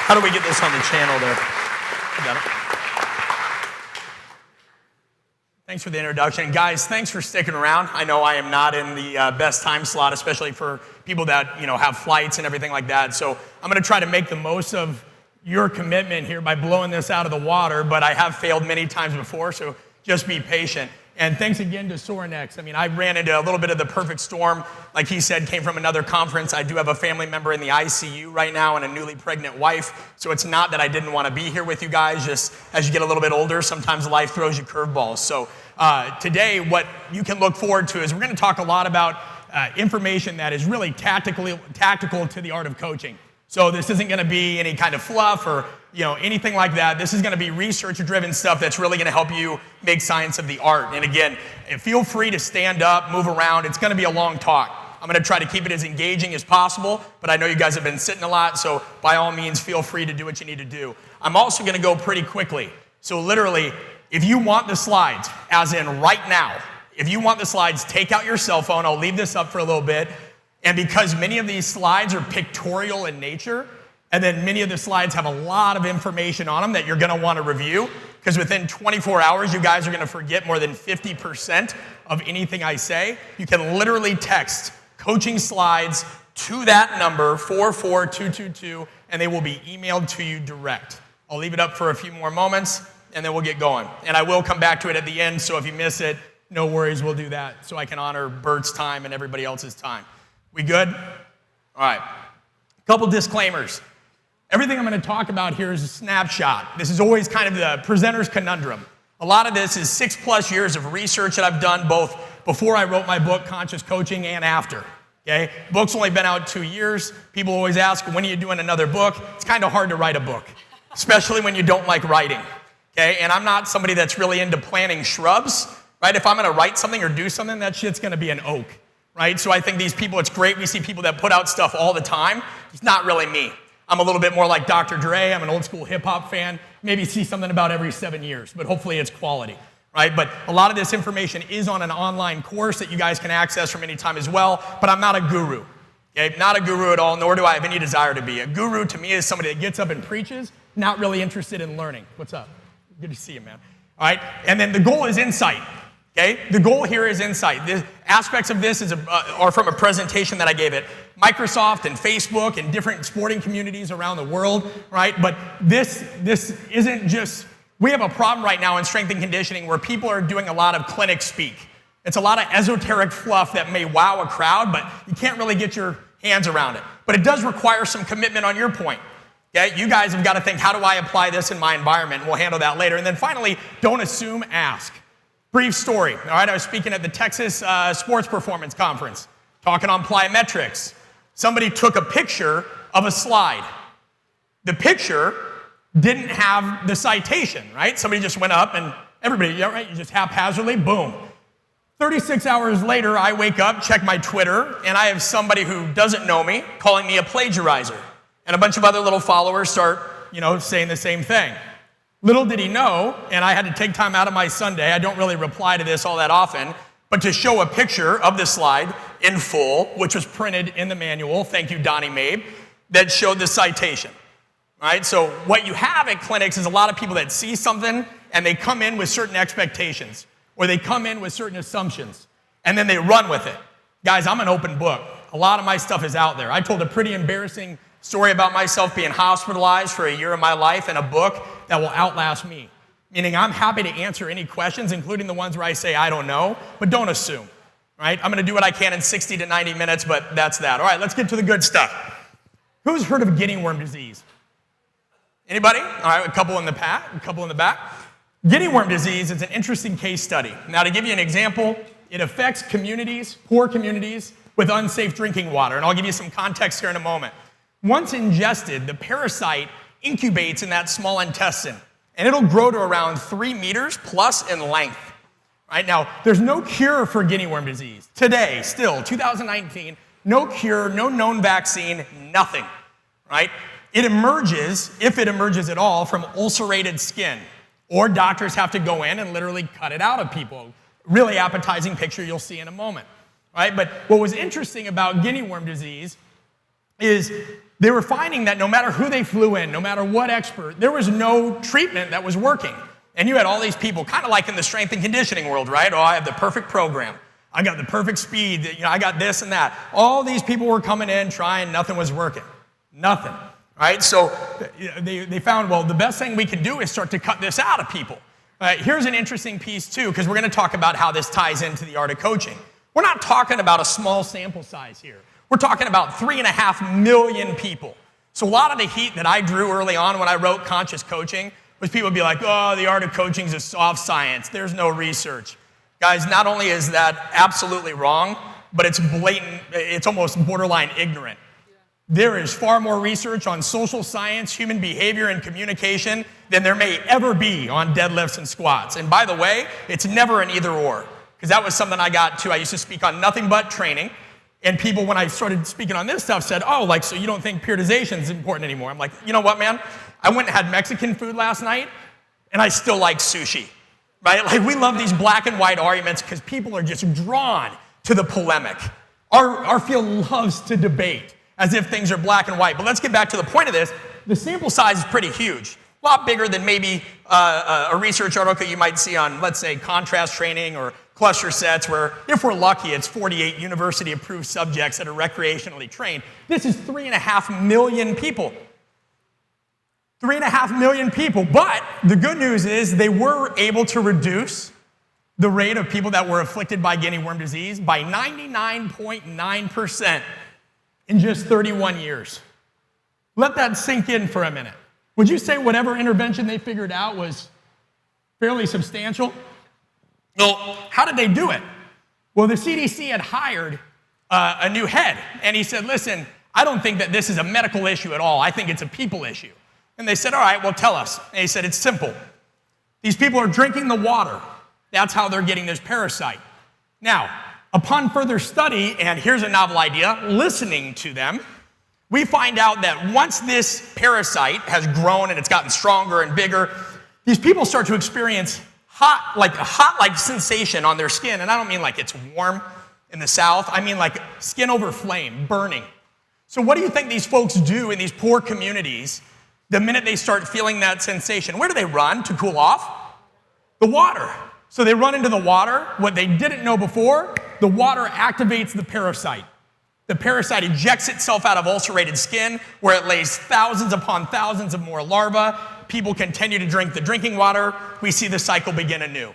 How do we get this on the channel there? You got it. Thanks for the introduction. Guys, thanks for sticking around. I know I am not in the best time slot, especially for people that have flights and everything like that. So I'm going to try to make the most of your commitment here by blowing this out of the water, but I have failed many times before, so just be patient. And thanks again to Sorinex. I mean, I ran into a little bit of the perfect storm. Like he said, came from another conference. I do have a family member in the ICU right now and a newly pregnant wife. So it's not that I didn't want to be here with you guys. Just as you get a little bit older, sometimes life throws you curveballs. So today, what you can look forward to is we're going to talk a lot about information that is really tactical to the art of coaching. So this isn't going to be any kind of fluff or anything like that. This is going to be research-driven stuff that's really going to help you make science of the art. And again, feel free to stand up, move around. It's going to be a long talk. I'm going to try to keep it as engaging as possible, but I know you guys have been sitting a lot, so by all means, feel free to do what you need to do. I'm also going to go pretty quickly. So literally, if you want the slides, as in right now, if you want the slides, take out your cell phone. I'll leave this up for a little bit. And because many of these slides are pictorial in nature, and then many of the slides have a lot of information on them that you're going to want to review, because within 24 hours, you guys are going to forget more than 50% of anything I say. You can literally text coaching slides to that number, 44222, and they will be emailed to you direct. I'll leave it up for a few more moments, and then we'll get going. And I will come back to it at the end, so if you miss it, no worries, we'll do that, so I can honor Bert's time and everybody else's time. We good? All right. A couple disclaimers. Everything I'm going to talk about here is a snapshot. This is always kind of the presenter's conundrum. A lot of this is 6+ years of research that I've done both before I wrote my book, Conscious Coaching, and after. Okay? The book's only been out 2 years. People always ask, when are you doing another book? It's kind of hard to write a book, especially when you don't like writing. Okay? And I'm not somebody that's really into planting shrubs. Right? If I'm going to write something or do something, that shit's going to be an oak. Right? So I think these people, it's great. We see people that put out stuff all the time. It's not really me. I'm a little bit more like Dr. Dre. I'm an old school hip hop fan. Maybe see something about every 7 years, but hopefully it's quality. Right? But a lot of this information is on an online course that you guys can access from any time as well, but I'm not a guru. Okay? Not a guru at all, nor do I have any desire to be. A guru to me is somebody that gets up and preaches, not really interested in learning. What's up? Good to see you, man. All right? And then the goal is insight. Okay? The goal here is insight. The aspects of this are from a presentation that I gave at Microsoft and Facebook and different sporting communities around the world, right? But this isn't just, we have a problem right now in strength and conditioning where people are doing a lot of clinic speak. It's a lot of esoteric fluff that may wow a crowd, but you can't really get your hands around it. But it does require some commitment on your point. Okay? You guys have got to think, how do I apply this in my environment? We'll handle that later. And then finally, don't assume, ask. Brief story, all right? I was speaking at the Texas Sports Performance Conference, talking on plyometrics. Somebody took a picture of a slide. The picture didn't have the citation, right? Somebody just went up and everybody, yeah, right? You just haphazardly, boom. 36 hours later, I wake up, check my Twitter, and I have somebody who doesn't know me calling me a plagiarizer. And a bunch of other little followers start, saying the same thing. Little did he know, and I had to take time out of my Sunday, I don't really reply to this all that often, but to show a picture of the slide in full, which was printed in the manual, thank you, Donnie Mabe, that showed the citation. All right, so what you have at clinics is a lot of people that see something, and they come in with certain expectations, or they come in with certain assumptions, and then they run with it. Guys, I'm an open book. A lot of my stuff is out there. I told a pretty embarrassing story about myself being hospitalized for a year of my life in a book that will outlast me. Meaning I'm happy to answer any questions, including the ones where I say I don't know, but don't assume. Right? I'm going to do what I can in 60 to 90 minutes, but that's that. All right, let's get to the good stuff. Who's heard of guinea worm disease? Anybody? All right, a couple in the back. Guinea worm disease is an interesting case study. Now, to give you an example, it affects communities, poor communities, with unsafe drinking water. And I'll give you some context here in a moment. Once ingested, the parasite incubates in that small intestine, and it'll grow to around 3 meters plus in length. Right? Now, there's no cure for guinea worm disease. Today, still, 2019, no cure, no known vaccine, nothing. Right? It emerges, if it emerges at all, from ulcerated skin, or doctors have to go in and literally cut it out of people. Really appetizing picture you'll see in a moment. Right? But what was interesting about guinea worm disease is They were finding that no matter who they flew in, no matter what expert, there was no treatment that was working. And you had all these people, kind of like in the strength and conditioning world, right? Oh, I have the perfect program. I got the perfect speed. I got this and that. All these people were coming in, trying, nothing was working. Nothing, right? So they found, well, the best thing we can do is start to cut this out of people. Here's an interesting piece, too, because we're going to talk about how this ties into the art of coaching. We're not talking about a small sample size here. We're talking about 3.5 million people. So a lot of the heat that I drew early on when I wrote Conscious Coaching was people would be like, oh, the art of coaching is a soft science. There's no research. Guys, not only is that absolutely wrong, but it's blatant, it's almost borderline ignorant. There is far more research on social science, human behavior, and communication than there may ever be on deadlifts and squats. And by the way, it's never an either or, because that was something I got to. I used to speak on nothing but training, and people, when I started speaking on this stuff, said, oh, like, so you don't think periodization is important anymore? I'm like, you know what, man? I went and had Mexican food last night, and I still like sushi, right? Like, we love these black and white arguments because people are just drawn to the polemic. Our field loves to debate as if things are black and white. But let's get back to the point of this. The sample size is pretty huge. A lot bigger than maybe a research article you might see on, let's say, contrast training or cluster sets, where if we're lucky, it's 48 university-approved subjects that are recreationally trained. This is 3.5 million people. 3.5 million people. But the good news is they were able to reduce the rate of people that were afflicted by guinea worm disease by 99.9%. in just 31 years. Let that sink in for a minute. Would you say whatever intervention they figured out was fairly substantial? Well, how did they do it? Well, the CDC had hired a new head, and he said, listen, I don't think that this is a medical issue at all. I think it's a people issue. And they said, all right, well, tell us. And he said, it's simple. These people are drinking the water. That's how they're getting this parasite. Now, upon further study, and here's a novel idea, listening to them, we find out that once this parasite has grown and it's gotten stronger and bigger, these people start to experience a hot sensation on their skin. And I don't mean like it's warm in the South. I mean like skin over flame, burning. So what do you think these folks do in these poor communities the minute they start feeling that sensation? Where do they run to cool off? The water. So they run into the water. What they didn't know before, the water activates the parasite. The parasite ejects itself out of ulcerated skin, where it lays thousands upon thousands of more larvae. People continue to drink the drinking water. We see the cycle begin anew.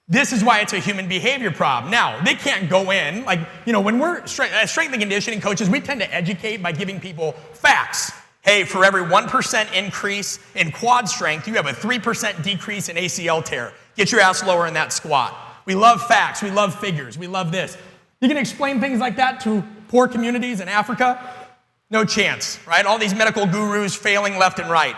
This is why it's a human behavior problem. Now, they can't go in, when we're strength and conditioning coaches, we tend to educate by giving people facts. Hey, for every 1% increase in quad strength, you have a 3% decrease in ACL tear. Get your ass lower in that squat. We love facts. We love figures. We love this. You can explain things like that to poor communities in Africa? No chance, right? All these medical gurus failing left and right.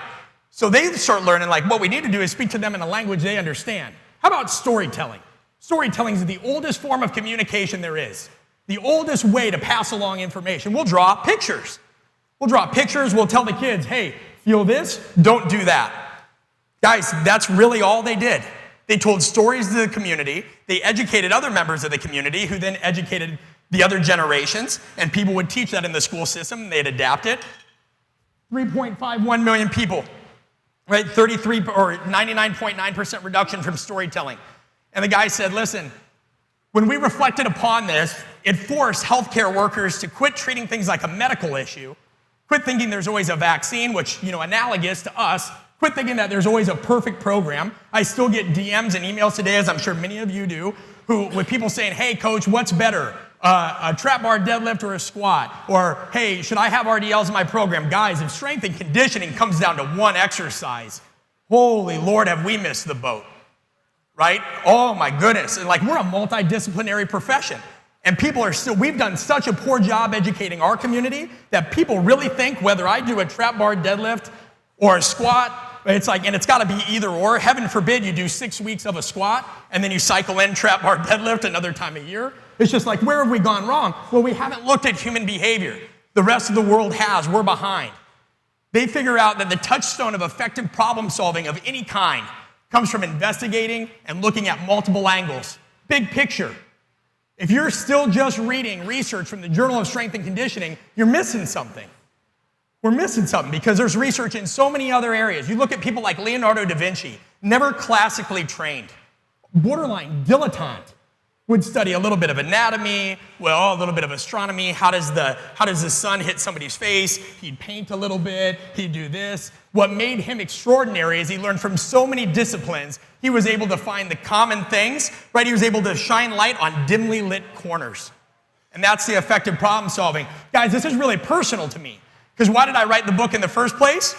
So they start learning, what we need to do is speak to them in a language they understand. How about storytelling? Storytelling is the oldest form of communication there is. The oldest way to pass along information. We'll draw pictures. We'll tell the kids, hey, feel this, don't do that. Guys, that's really all they did. They told stories to the community. They educated other members of the community who then educated the other generations, and people would teach that in the school system, and they'd adapt it. 3.51 million people, right? 33 or 99.9% reduction from storytelling. And the guy said, listen, when we reflected upon this, it forced healthcare workers to quit treating things like a medical issue, quit thinking there's always a vaccine, which, analogous to us, quit thinking that there's always a perfect program. I still get DMs and emails today, as I'm sure many of you do, with people saying, hey, coach, what's better, a trap bar deadlift or a squat? Or, hey, should I have RDLs in my program? Guys, if strength and conditioning comes down to one exercise, holy Lord, have we missed the boat, right? Oh, my goodness. And we're a multidisciplinary profession. And we've done such a poor job educating our community that people really think whether I do a trap bar deadlift or a squat, and it's got to be either or. Heaven forbid you do 6 weeks of a squat and then you cycle in trap bar deadlift another time a year. It's just where have we gone wrong? Well, we haven't looked at human behavior. The rest of the world has. We're behind. They figure out that the touchstone of effective problem solving of any kind comes from investigating and looking at multiple angles. Big picture. If you're still just reading research from the Journal of Strength and Conditioning, you're missing something. we're missing something because there's research in so many other areas. You look at people like Leonardo da Vinci, never classically trained, borderline dilettante, would study a little bit of anatomy, well, a little bit of astronomy. How does the sun hit somebody's face? He'd paint a little bit. He'd do this. What made him extraordinary is he learned from so many disciplines. He was able to find the common things, right? He was able to shine light on dimly lit corners. And that's the effective problem solving. Guys, this is really personal to me. Because why did I write the book in the first place?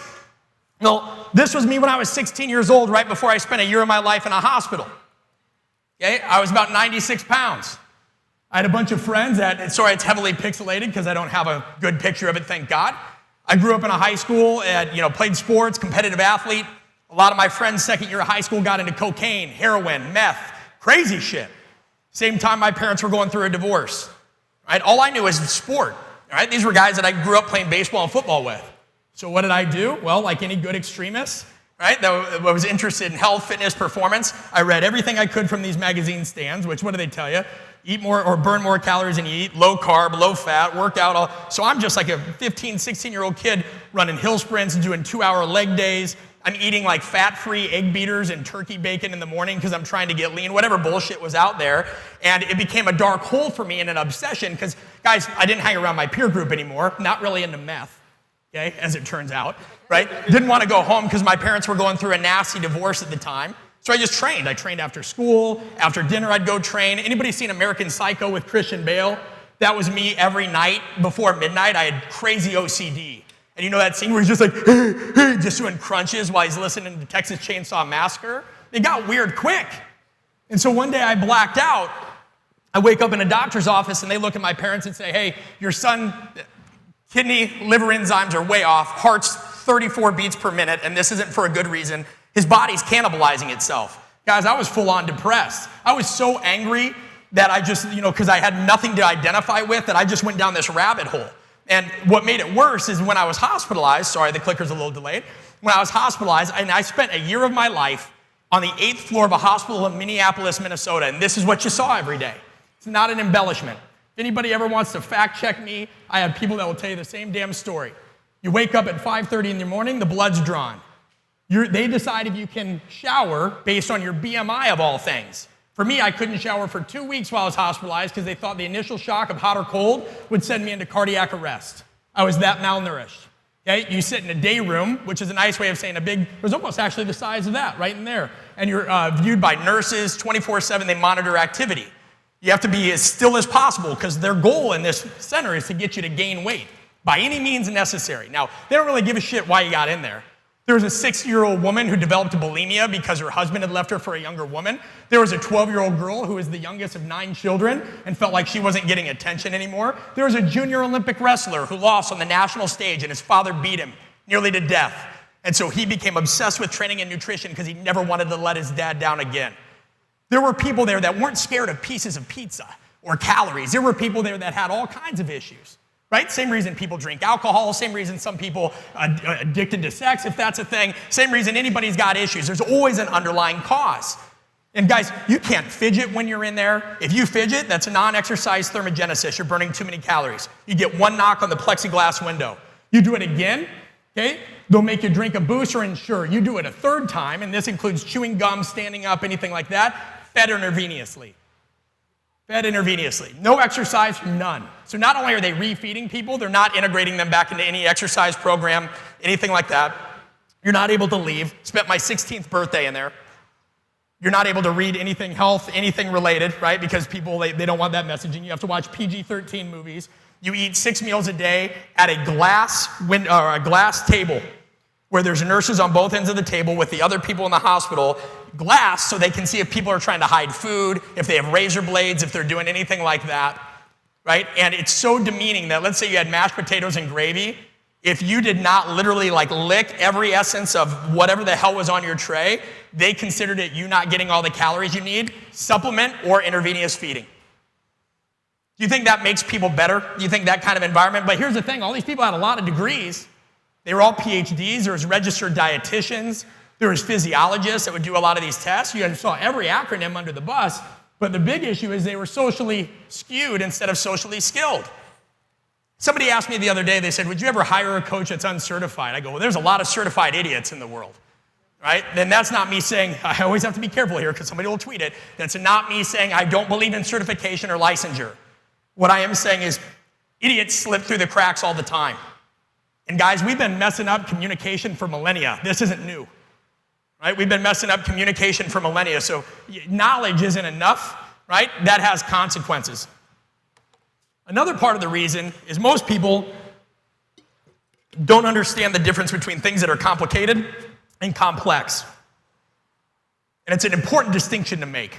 Well, this was me when I was 16 years old, right before I spent a year of my life in a hospital. Okay, I was about 96 pounds. I had a bunch of friends sorry, it's heavily pixelated because I don't have a good picture of it, thank God. I grew up in a high school and, played sports, competitive athlete. A lot of my friends second year of high school got into cocaine, heroin, meth, crazy shit. Same time my parents were going through a divorce, right? All I knew was sport, right? These were guys that I grew up playing baseball and football with. So what did I do? Well, like any good extremist, right, that was interested in health, fitness, performance, I read everything I could from these magazine stands, which, what do they tell you? Eat more or burn more calories than you eat, low carb, low fat, work out. So I'm just like a 15, 16-year-old kid running hill sprints, doing 2-hour leg days. I'm eating like fat-free egg beaters and turkey bacon in the morning because I'm trying to get lean, whatever bullshit was out there. And it became a dark hole for me and an obsession because, guys, I didn't hang around my peer group anymore, not really into meth. Okay, as it turns out, right? Didn't want to go home because my parents were going through a nasty divorce at the time. So I just trained. I trained after school. After dinner, I'd go train. Anybody seen American Psycho with Christian Bale? That was me every night before midnight. I had crazy OCD. And you know that scene where he's just like, just doing crunches while he's listening to Texas Chainsaw Massacre? It got weird quick. And so one day I blacked out. I wake up in a doctor's office and they look at my parents and say, hey, your son... kidney, liver enzymes are way off, heart's 34 beats per minute, and this isn't for a good reason. His body's cannibalizing itself. Guys, I was full-on depressed. I was so angry that I just, because I had nothing to identify with, that I just went down this rabbit hole. And what made it worse is when I was hospitalized, sorry, the clicker's a little delayed. When I was hospitalized, and I spent a year of my life on the 8th floor of a hospital in Minneapolis, Minnesota, and this is what you saw every day. It's not an embellishment. If anybody ever wants to fact check me, I have people that will tell you the same damn story. You wake up at 5:30 in the morning, the blood's drawn. They decide if you can shower based on your BMI of all things. For me, I couldn't shower for 2 weeks while I was hospitalized because they thought the initial shock of hot or cold would send me into cardiac arrest. I was that malnourished. Okay? You sit in a day room, which is a nice way of saying it was almost actually the size of that, right in there. And you're viewed by nurses 24/7, they monitor activity. You have to be as still as possible because their goal in this center is to get you to gain weight by any means necessary. Now, they don't really give a shit why you got in there. There was a 6-year-old woman who developed bulimia because her husband had left her for a younger woman. There was a 12-year-old girl who was the youngest of 9 children and felt like she wasn't getting attention anymore. There was a junior Olympic wrestler who lost on the national stage and his father beat him nearly to death. And so he became obsessed with training and nutrition because he never wanted to let his dad down again. There were people there that weren't scared of pieces of pizza or calories. There were people there that had all kinds of issues, right? Same reason people drink alcohol, same reason some people are addicted to sex, if that's a thing, same reason anybody's got issues. There's always an underlying cause. And guys, you can't fidget when you're in there. If you fidget, that's a non-exercise thermogenesis. You're burning too many calories. You get one knock on the plexiglass window. You do it again, okay? They'll make you drink a boost or Ensure. You do it a third time, and this includes chewing gum, standing up, anything like that, fed intravenously. Fed intravenously. No exercise, none. So not only are they refeeding people, they're not integrating them back into any exercise program, anything like that. You're not able to leave. Spent my 16th birthday in there. You're not able to read anything health, anything related, right? Because people, they don't want that messaging. You have to watch PG-13 movies. You eat 6 meals a day at a glass table where there's nurses on both ends of the table with the other people in the hospital, glass so they can see if people are trying to hide food, if they have razor blades, if they're doing anything like that, right? And it's so demeaning that let's say you had mashed potatoes and gravy, if you did not literally lick every essence of whatever the hell was on your tray, they considered it you not getting all the calories you need, supplement or intravenous feeding. Do you think that makes people better? Do you think that kind of environment? But here's the thing, all these people had a lot of degrees. They were all PhDs. There was registered dietitians. There was physiologists that would do a lot of these tests. You saw every acronym under the bus. But the big issue is they were socially skewed instead of socially skilled. Somebody asked me the other day, they said, would you ever hire a coach that's uncertified? I go, well, there's a lot of certified idiots in the world, right? Then that's not me saying, I always have to be careful here because somebody will tweet it. That's not me saying I don't believe in certification or licensure. What I am saying is idiots slip through the cracks all the time. And guys, we've been messing up communication for millennia. This isn't new, right? We've been messing up communication for millennia. So knowledge isn't enough, right? That has consequences. Another part of the reason is most people don't understand the difference between things that are complicated and complex. And it's an important distinction to make.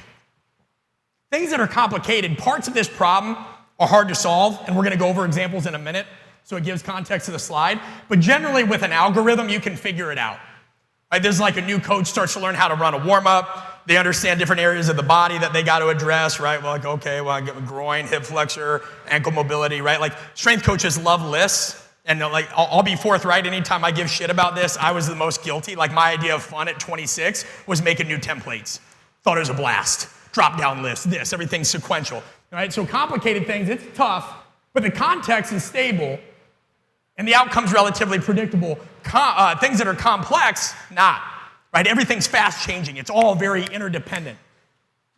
Things that are complicated, parts of this problem are hard to solve, and we're going to go over examples in a minute, so it gives context to the slide. But generally, with an algorithm, you can figure it out. Right? This is like a new coach starts to learn how to run a warm-up. They understand different areas of the body that they got to address, right? Well, like, okay, well, I get groin, hip flexor, ankle mobility, right? Like, strength coaches love lists. And like, I'll be forthright, anytime I give shit about this, I was the most guilty. Like, my idea of fun at 26 was making new templates. Thought it was a blast. Drop-down list, this, everything's sequential. Right? So complicated things, it's tough, but the context is stable, and the outcome's relatively predictable. Things that are complex, not. Right? Everything's fast-changing. It's all very interdependent.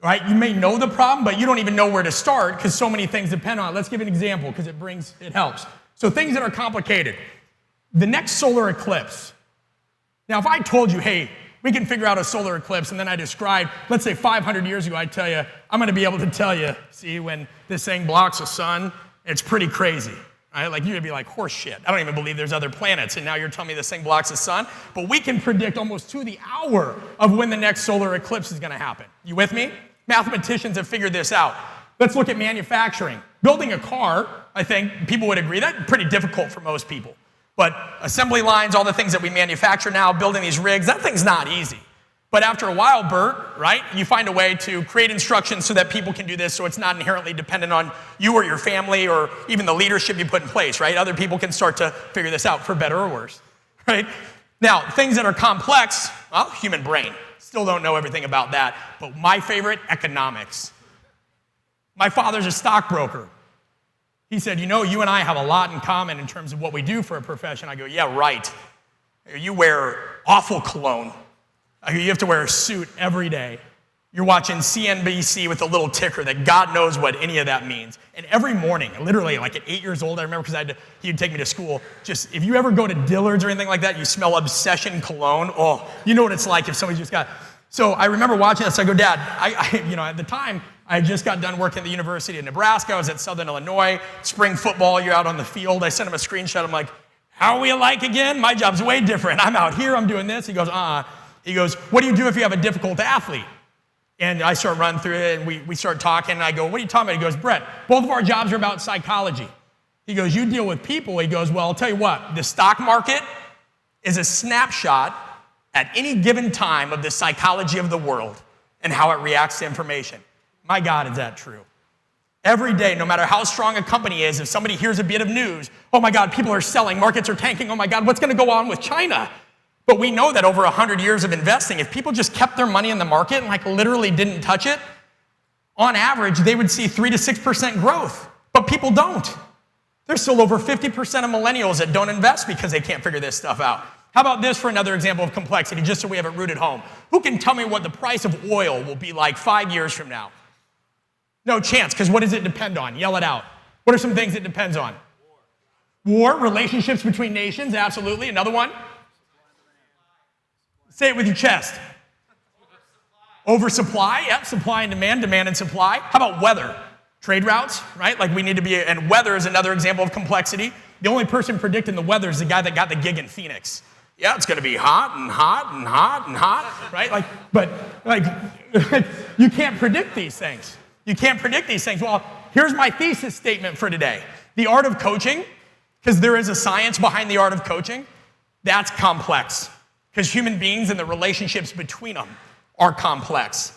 Right? You may know the problem, but you don't even know where to start because so many things depend on it. Let's give an example because it helps. So things that are complicated. The next solar eclipse. Now, if I told you, hey, we can figure out a solar eclipse, and then I described, let's say 500 years ago, I'd tell you, I'm going to be able to tell you, see, when this thing blocks the sun, it's pretty crazy. Right? Like, you're going to be like, horse shit. I don't even believe there's other planets, and now you're telling me this thing blocks the sun? But we can predict almost to the hour of when the next solar eclipse is going to happen. You with me? Mathematicians have figured this out. Let's look at manufacturing. Building a car, I think people would agree, that's pretty difficult for most people. But assembly lines, all the things that we manufacture now, building these rigs, that thing's not easy. But after a while, Bert, right, you find a way to create instructions so that people can do this so it's not inherently dependent on you or your family or even the leadership you put in place, right? Other people can start to figure this out for better or worse, right? Now, things that are complex, well, human brain. Still don't know everything about that. But my favorite, economics. My father's a stockbroker. He said, you know, you and I have a lot in common in terms of what we do for a profession. I go, yeah, right. You wear awful cologne. You have to wear a suit every day. You're watching CNBC with a little ticker that God knows what any of that means. And every morning, literally like at 8 years old, I remember because he'd take me to school. Just if you ever go to Dillard's or anything like that, you smell Obsession cologne. Oh, you know what it's like if somebody just got. So I remember watching this. I go, Dad, at the time, I had just got done working at the University of Nebraska. I was at Southern Illinois. Spring football, you're out on the field. I sent him a screenshot. I'm like, how are we alike again? My job's way different. I'm out here. I'm doing this. He goes, He goes, what do you do if you have a difficult athlete? And I start running through it, and we start talking. And I go, what are you talking about? He goes, Brett, both of our jobs are about psychology. He goes, you deal with people. He goes, well, I'll tell you what. The stock market is a snapshot at any given time of the psychology of the world and how it reacts to information. My God, is that true? Every day, no matter how strong a company is, if somebody hears a bit of news, oh my God, people are selling, markets are tanking, oh my God, what's going to go on with China? But we know that over 100 years of investing, if people just kept their money in the market and like literally didn't touch it, on average, they would see 3 to 6% growth. But people don't. There's still over 50% of millennials that don't invest because they can't figure this stuff out. How about this for another example of complexity, just so we have it rooted home? Who can tell me what the price of oil will be like 5 years from now? No chance, because what does it depend on? Yell it out. What are some things it depends on? War, relationships between nations, absolutely. Another one? Say it with your chest. Oversupply, yep, supply and demand and supply. How about weather? Trade routes, right? Like we need to be, and weather is another example of complexity. The only person predicting the weather is the guy that got the gig in Phoenix. Yeah, it's going to be hot and hot and hot and hot, right? You can't predict these things. You can't predict these things. Well, here's my thesis statement for today. The art of coaching, because there is a science behind the art of coaching, that's complex. Because human beings and the relationships between them are complex,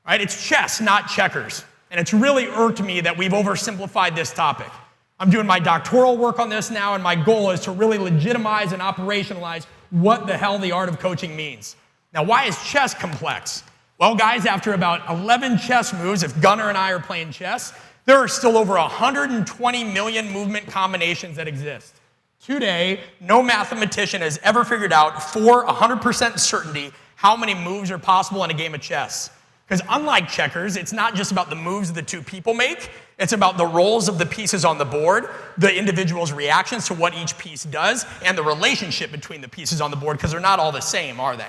right? It's chess, not checkers. And it's really irked me that we've oversimplified this topic. I'm doing my doctoral work on this now, and my goal is to really legitimize and operationalize what the hell the art of coaching means. Now, why is chess complex? Well, guys, after about 11 chess moves, if Gunnar and I are playing chess, There are still over 120 million movement combinations that exist. Today, no mathematician has ever figured out for 100% certainty how many moves are possible in a game of chess. Because unlike checkers, it's not just about the moves the two people make, it's about the roles of the pieces on the board, the individual's reactions to what each piece does, and the relationship between the pieces on the board, because they're not all the same, are they?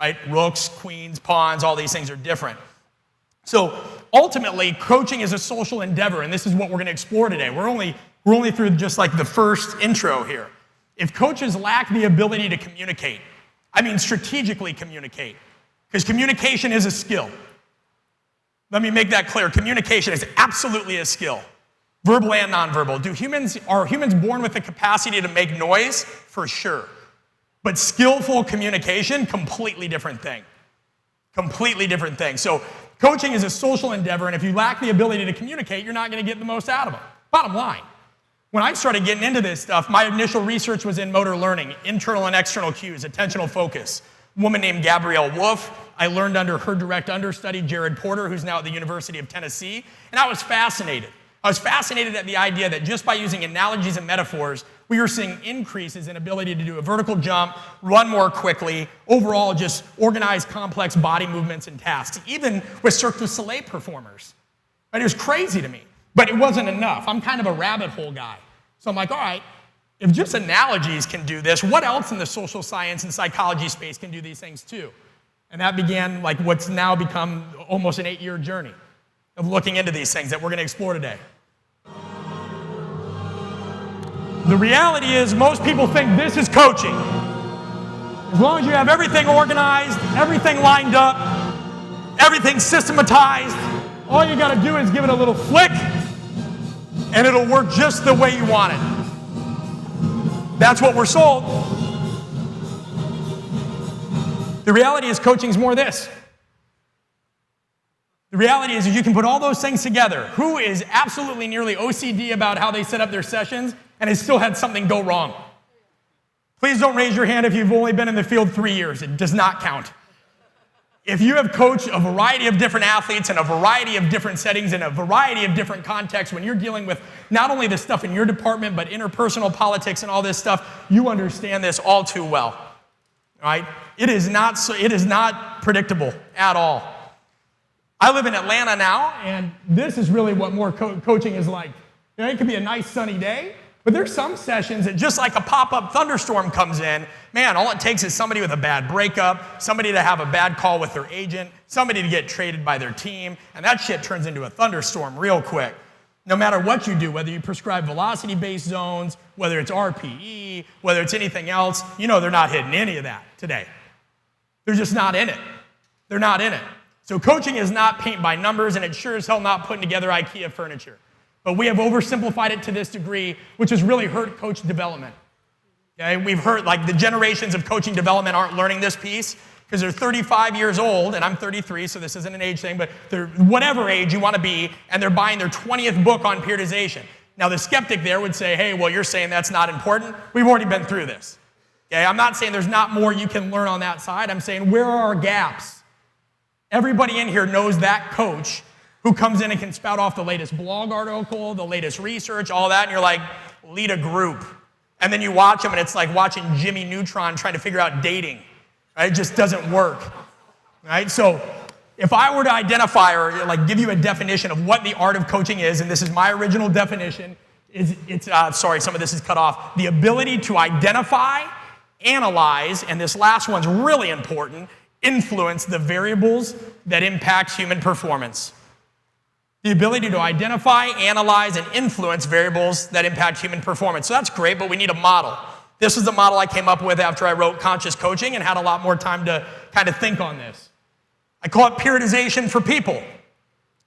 Right? Rooks, queens, pawns, all these things are different. So ultimately, coaching is a social endeavor, and this is what we're going to explore today. We're only through just like the first intro here. If coaches lack the ability to communicate, I mean strategically communicate, because communication is a skill. Let me make that clear. Communication is absolutely a skill, verbal and nonverbal. Are humans born with the capacity to make noise? For sure. But skillful communication, completely different thing. Completely different thing. So coaching is a social endeavor, and if you lack the ability to communicate, you're not going to get the most out of it. Bottom line. When I started getting into this stuff, my initial research was in motor learning, internal and external cues, attentional focus. A woman named Gabrielle Wolf. I learned under her direct understudy, Jared Porter, who's now at the University of Tennessee, and I was fascinated. I was fascinated at the idea that just by using analogies and metaphors, we were seeing increases in ability to do a vertical jump, run more quickly, overall just organize complex body movements and tasks, even with Cirque du Soleil performers. Right? It was crazy to me, but it wasn't enough. I'm kind of a rabbit hole guy. So I'm like, all right, if just analogies can do this, what else in the social science and psychology space can do these things too? And that began like what's now become almost an 8-year journey of looking into these things that we're going to explore today. The reality is most people think this is coaching. As long as you have everything organized, everything lined up, everything systematized, all you got to do is give it a little flick and it'll work just the way you want it. That's what we're sold. The reality is coaching's more this. The reality is you can put all those things together. Who is absolutely nearly OCD about how they set up their sessions and has still had something go wrong? Please don't raise your hand if you've only been in the field 3 years. It does not count. If you have coached a variety of different athletes in a variety of different settings in a variety of different contexts, when you're dealing with not only the stuff in your department, but interpersonal politics and all this stuff, you understand this all too well. Right? It is not predictable at all. I live in Atlanta now, and this is really what more coaching is like. You know, it could be a nice sunny day, but there's some sessions that just like a pop-up thunderstorm comes in, man, all it takes is somebody with a bad breakup, somebody to have a bad call with their agent, somebody to get traded by their team, and that shit turns into a thunderstorm real quick. No matter what you do, whether you prescribe velocity-based zones, whether it's RPE, whether it's anything else, you know they're not hitting any of that today. They're just not in it. They're not in it. So coaching is not paint by numbers, and it's sure as hell not putting together IKEA furniture. But we have oversimplified it to this degree, which has really hurt coach development. Okay? We've heard like the generations of coaching development aren't learning this piece because they're 35 years old, and I'm 33, so this isn't an age thing, but they're whatever age you want to be, and they're buying their 20th book on periodization. Now, the skeptic there would say, hey, well, you're saying that's not important. We've already been through this. Okay? I'm not saying there's not more you can learn on that side. I'm saying where are our gaps? Everybody in here knows that coach who comes in and can spout off the latest blog article, the latest research, all that, and you're like, lead a group. And then you watch them, and it's like watching Jimmy Neutron trying to figure out dating. Right? It just doesn't work. Right? So if I were to identify or like give you a definition of what the art of coaching is, and this is my original definition, sorry, some of this is cut off, the ability to identify, analyze, and this last one's really important, influence the variables that impact human performance. The ability to identify, analyze, and influence variables that impact human performance. So that's great, but we need a model. This is the model I came up with after I wrote Conscious Coaching and had a lot more time to kind of think on this. I call it periodization for people.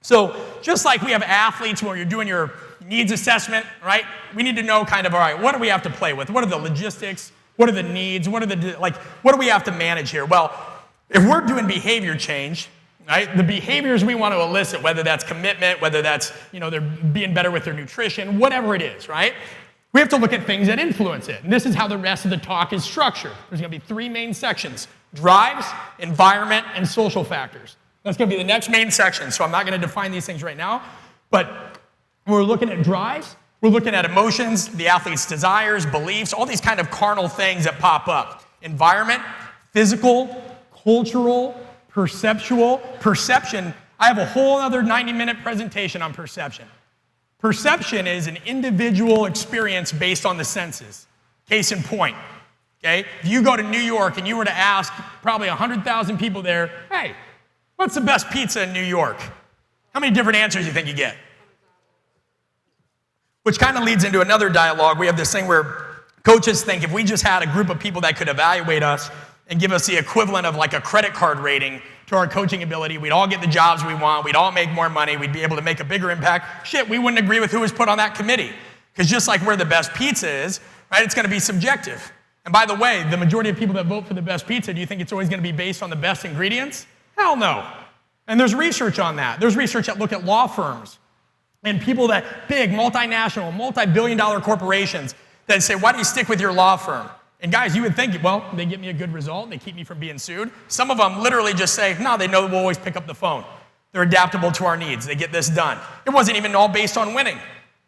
So just like we have athletes where you're doing your needs assessment, right? We need to know kind of, all right, what do we have to play with? What are the logistics? What are the needs? What do we have to manage here? Well, if we're doing behavior change, right, the behaviors we want to elicit, whether that's commitment, whether that's, they're being better with their nutrition, whatever it is, right? We have to look at things that influence it. And this is how the rest of the talk is structured. There's going to be 3 main sections: drives, environment, and social factors. That's going to be the next main section, so I'm not going to define these things right now. But When we're looking at drives, we're looking at emotions, the athlete's desires, beliefs, all these kind of carnal things that pop up. Environment, physical, cultural, perceptual. Perception, I have a whole other 90-minute presentation on perception. Perception is an individual experience based on the senses. Case in point, okay? If you go to New York and you were to ask probably 100,000 people there, hey, what's the best pizza in New York? How many different answers do you think you get? Which kind of leads into another dialogue. We have this thing where coaches think if we just had a group of people that could evaluate us and give us the equivalent of like a credit card rating to our coaching ability, we'd all get the jobs we want, we'd all make more money, we'd be able to make a bigger impact. Shit, we wouldn't agree with who was put on that committee. Because just like where the best pizza is, right, it's going to be subjective. And by the way, the majority of people that vote for the best pizza, do you think it's always going to be based on the best ingredients? Hell no. And there's research on that. There's research that look at law firms and people that big, multinational, multi-billion-dollar corporations that say, why do you stick with your law firm? And guys, you would think, well, they get me a good result, they keep me from being sued. Some of them literally just say, no, they know we'll always pick up the phone. They're adaptable to our needs. They get this done. It wasn't even all based on winning.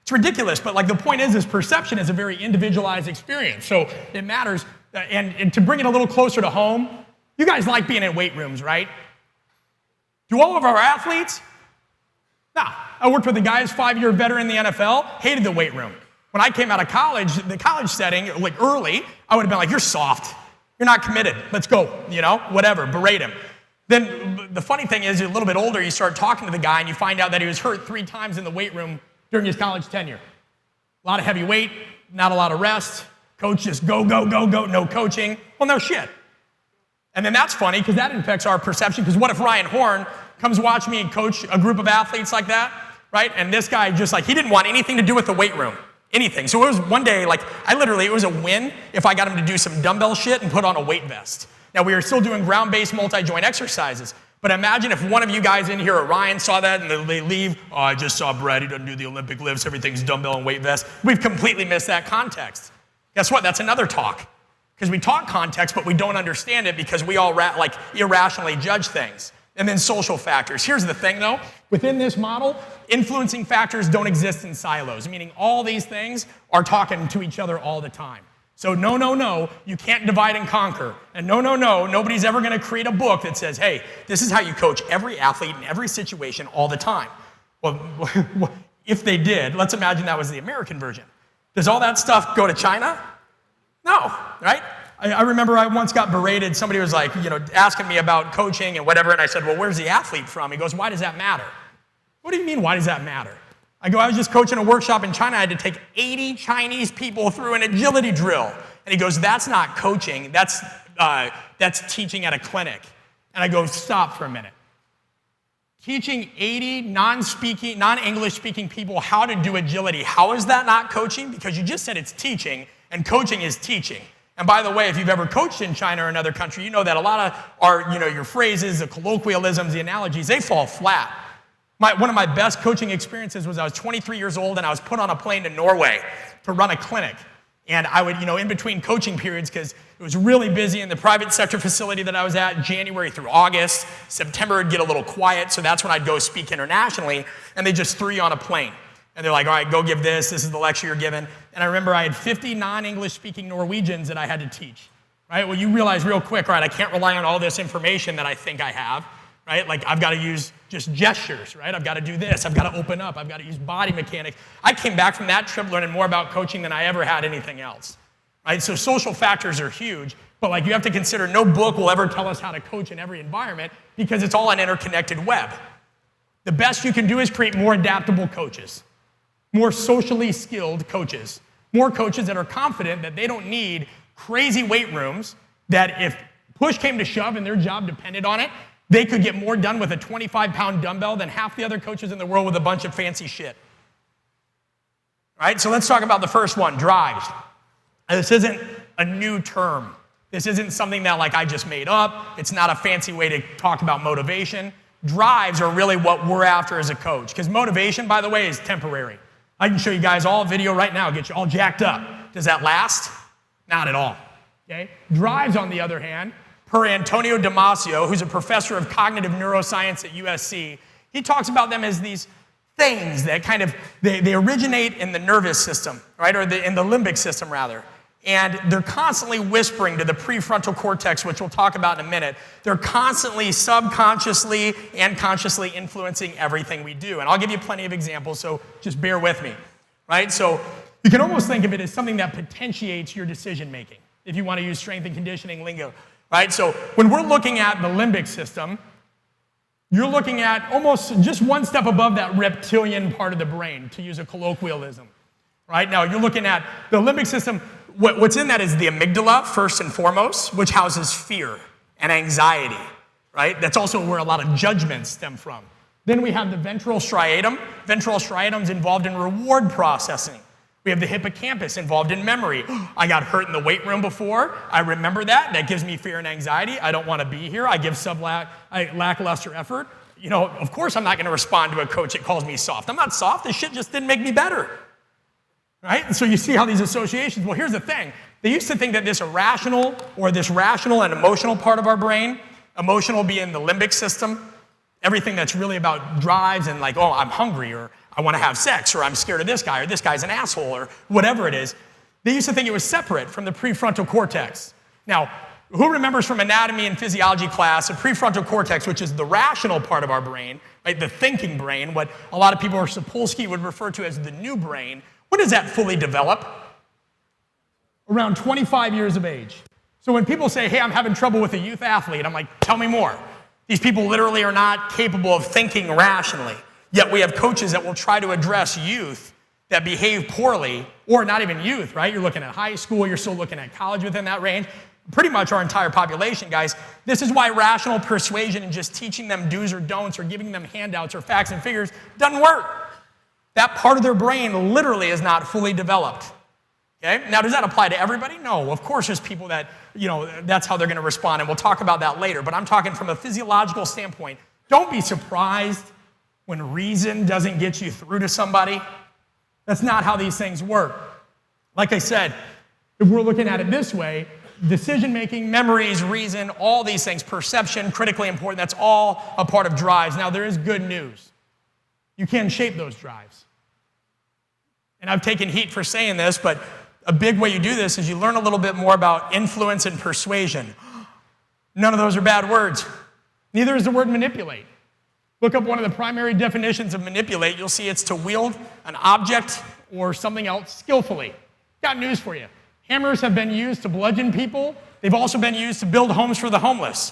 It's ridiculous, but like the point is perception is a very individualized experience. So it matters. And to bring it a little closer to home, you guys like being in weight rooms, right? Do all of our athletes? No. I worked with a guy who's 5-year veteran in the NFL, hated the weight room. When I came out of college, the college setting, like early, I would have been like, you're soft. You're not committed. Let's go, whatever, berate him. Then the funny thing is, a little bit older, you start talking to the guy and you find out that he was hurt 3 times in the weight room during his college tenure. A lot of heavy weight, not a lot of rest. Coach just go, go, go, go, no coaching. Well, no shit. And then that's funny because that affects our perception, because what if Ryan Horn comes watch me and coach a group of athletes like that, right? And this guy just he didn't want anything to do with the weight room, anything. So it was one day, it was a win if I got him to do some dumbbell shit and put on a weight vest. Now we were still doing ground-based multi-joint exercises, but imagine if one of you guys in here or Ryan saw that and they leave, oh, I just saw Brad, he doesn't do the Olympic lifts, everything's dumbbell and weight vest. We've completely missed that context. Guess what? That's another talk. Because we talk context, but we don't understand it because we all irrationally judge things. And then social factors. Here's the thing, though. Within this model, influencing factors don't exist in silos, meaning all these things are talking to each other all the time. So no, you can't divide and conquer. And no, nobody's ever going to create a book that says, hey, this is how you coach every athlete in every situation all the time. Well, if they did, let's imagine that was the American version. Does all that stuff go to China? No, right? I remember I once got berated. Somebody was asking me about coaching and whatever, and I said, well, where's the athlete from? He goes, why does that matter? What do you mean, why does that matter? I go, I was just coaching a workshop in China. I had to take 80 Chinese people through an agility drill. And he goes, that's not coaching. That's teaching at a clinic. And I go, stop for a minute. Teaching 80 non-English speaking people how to do agility, how is that not coaching? Because you just said it's teaching, and coaching is teaching. And by the way, if you've ever coached in China or another country, you know that a lot of your phrases, the colloquialisms, the analogies, they fall flat. One of my best coaching experiences was I was 23 years old and I was put on a plane to Norway to run a clinic. And I would, in between coaching periods, because it was really busy in the private sector facility that I was at, January through August. September would get a little quiet, so that's when I'd go speak internationally, and they just threw you on a plane. And they're like, all right, go give this is the lecture you're giving. And I remember I had 50 non-English speaking Norwegians that I had to teach, right? Well, you realize real quick, right, I can't rely on all this information that I think I have, right? I've got to use just gestures, right? I've got to do this. I've got to open up. I've got to use body mechanics. I came back from that trip learning more about coaching than I ever had anything else, right? So social factors are huge, but you have to consider no book will ever tell us how to coach in every environment because it's all an interconnected web. The best you can do is create more adaptable coaches, more socially skilled coaches, more coaches that are confident that they don't need crazy weight rooms, that if push came to shove and their job depended on it, they could get more done with a 25-pound dumbbell than half the other coaches in the world with a bunch of fancy shit. All right, so let's talk about the first one, drives. This isn't a new term. This isn't something that I just made up. It's not a fancy way to talk about motivation. Drives are really what we're after as a coach, because motivation, by the way, is temporary. I can show you guys all a video right now, get you all jacked up. Does that last? Not at all. Okay? Drives, on the other hand, per Antonio Damasio, who's a professor of cognitive neuroscience at USC, he talks about them as these things that kind of, they originate in the nervous system, right? Or in the limbic system, rather. And they're constantly whispering to the prefrontal cortex, which we'll talk about in a minute. They're constantly subconsciously and consciously influencing everything we do. And I'll give you plenty of examples, so just bear with me, right? So you can almost think of it as something that potentiates your decision making, if you want to use strength and conditioning lingo, right? So when we're looking at the limbic system, you're looking at almost just one step above that reptilian part of the brain, to use a colloquialism, right? Now, you're looking at the limbic system. What's in that is the amygdala, first and foremost, which houses fear and anxiety, right? That's also where a lot of judgments stem from. Then we have the ventral striatum. Ventral striatum's involved in reward processing. We have the hippocampus involved in memory. I got hurt in the weight room before. I remember that. That gives me fear and anxiety. I don't want to be here. I give lackluster effort. You know, of course I'm not going to respond to a coach that calls me soft. I'm not soft. This shit just didn't make me better. Right? And so you see how these associations, well, here's the thing. They used to think that this irrational or this rational and emotional part of our brain, emotional being the limbic system, everything that's really about drives and like, oh, I'm hungry, or I want to have sex, or I'm scared of this guy, or this guy's an asshole, or whatever it is. They used to think it was separate from the prefrontal cortex. Now, who remembers from anatomy and physiology class, the prefrontal cortex, which is the rational part of our brain, right, the thinking brain, what a lot of people, or Sapolsky would refer to as the new brain. When does that fully develop? Around 25 years of age. So when people say, hey, I'm having trouble with a youth athlete, I'm like, tell me more. These people literally are not capable of thinking rationally. Yet we have coaches that will try to address youth that behave poorly, or not even youth, right? You're looking at high school, you're still looking at college within that range. Pretty much our entire population, guys. This is why rational persuasion and just teaching them do's or don'ts or giving them handouts or facts and figures doesn't work. That part of their brain literally is not fully developed. Okay? Now, does that apply to everybody? No. Of course, there's people that, you know, that's how they're going to respond, and we'll talk about that later. But I'm talking from a physiological standpoint. Don't be surprised when reason doesn't get you through to somebody. That's not how these things work. Like I said, if we're looking at it this way, decision-making, memories, reason, all these things, perception, critically important, that's all a part of drives. Now, there is good news. You can shape those drives. And I've taken heat for saying this, but a big way you do this is you learn a little bit more about influence and persuasion. None of those are bad words. Neither is the word manipulate. Look up one of the primary definitions of manipulate. You'll see it's to wield an object or something else skillfully. Got news for you. Hammers have been used to bludgeon people. They've also been used to build homes for the homeless.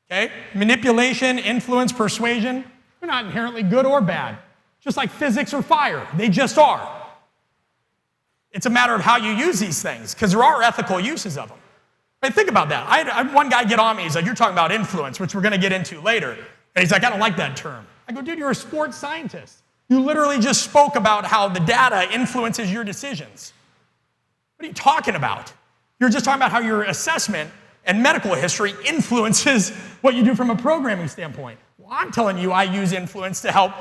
Okay? Manipulation, influence, persuasion, they're not inherently good or bad. Just like physics or fire, they just are. It's a matter of how you use these things, because there are ethical uses of them. Right, think about that. I had one guy get on me. He's like, you're talking about influence, which we're going to get into later. And he's like, I don't like that term. I go, dude, you're a sports scientist. You literally just spoke about how the data influences your decisions. What are you talking about? You're just talking about how your assessment and medical history influences what you do from a programming standpoint. Well, I'm telling you, I use influence to help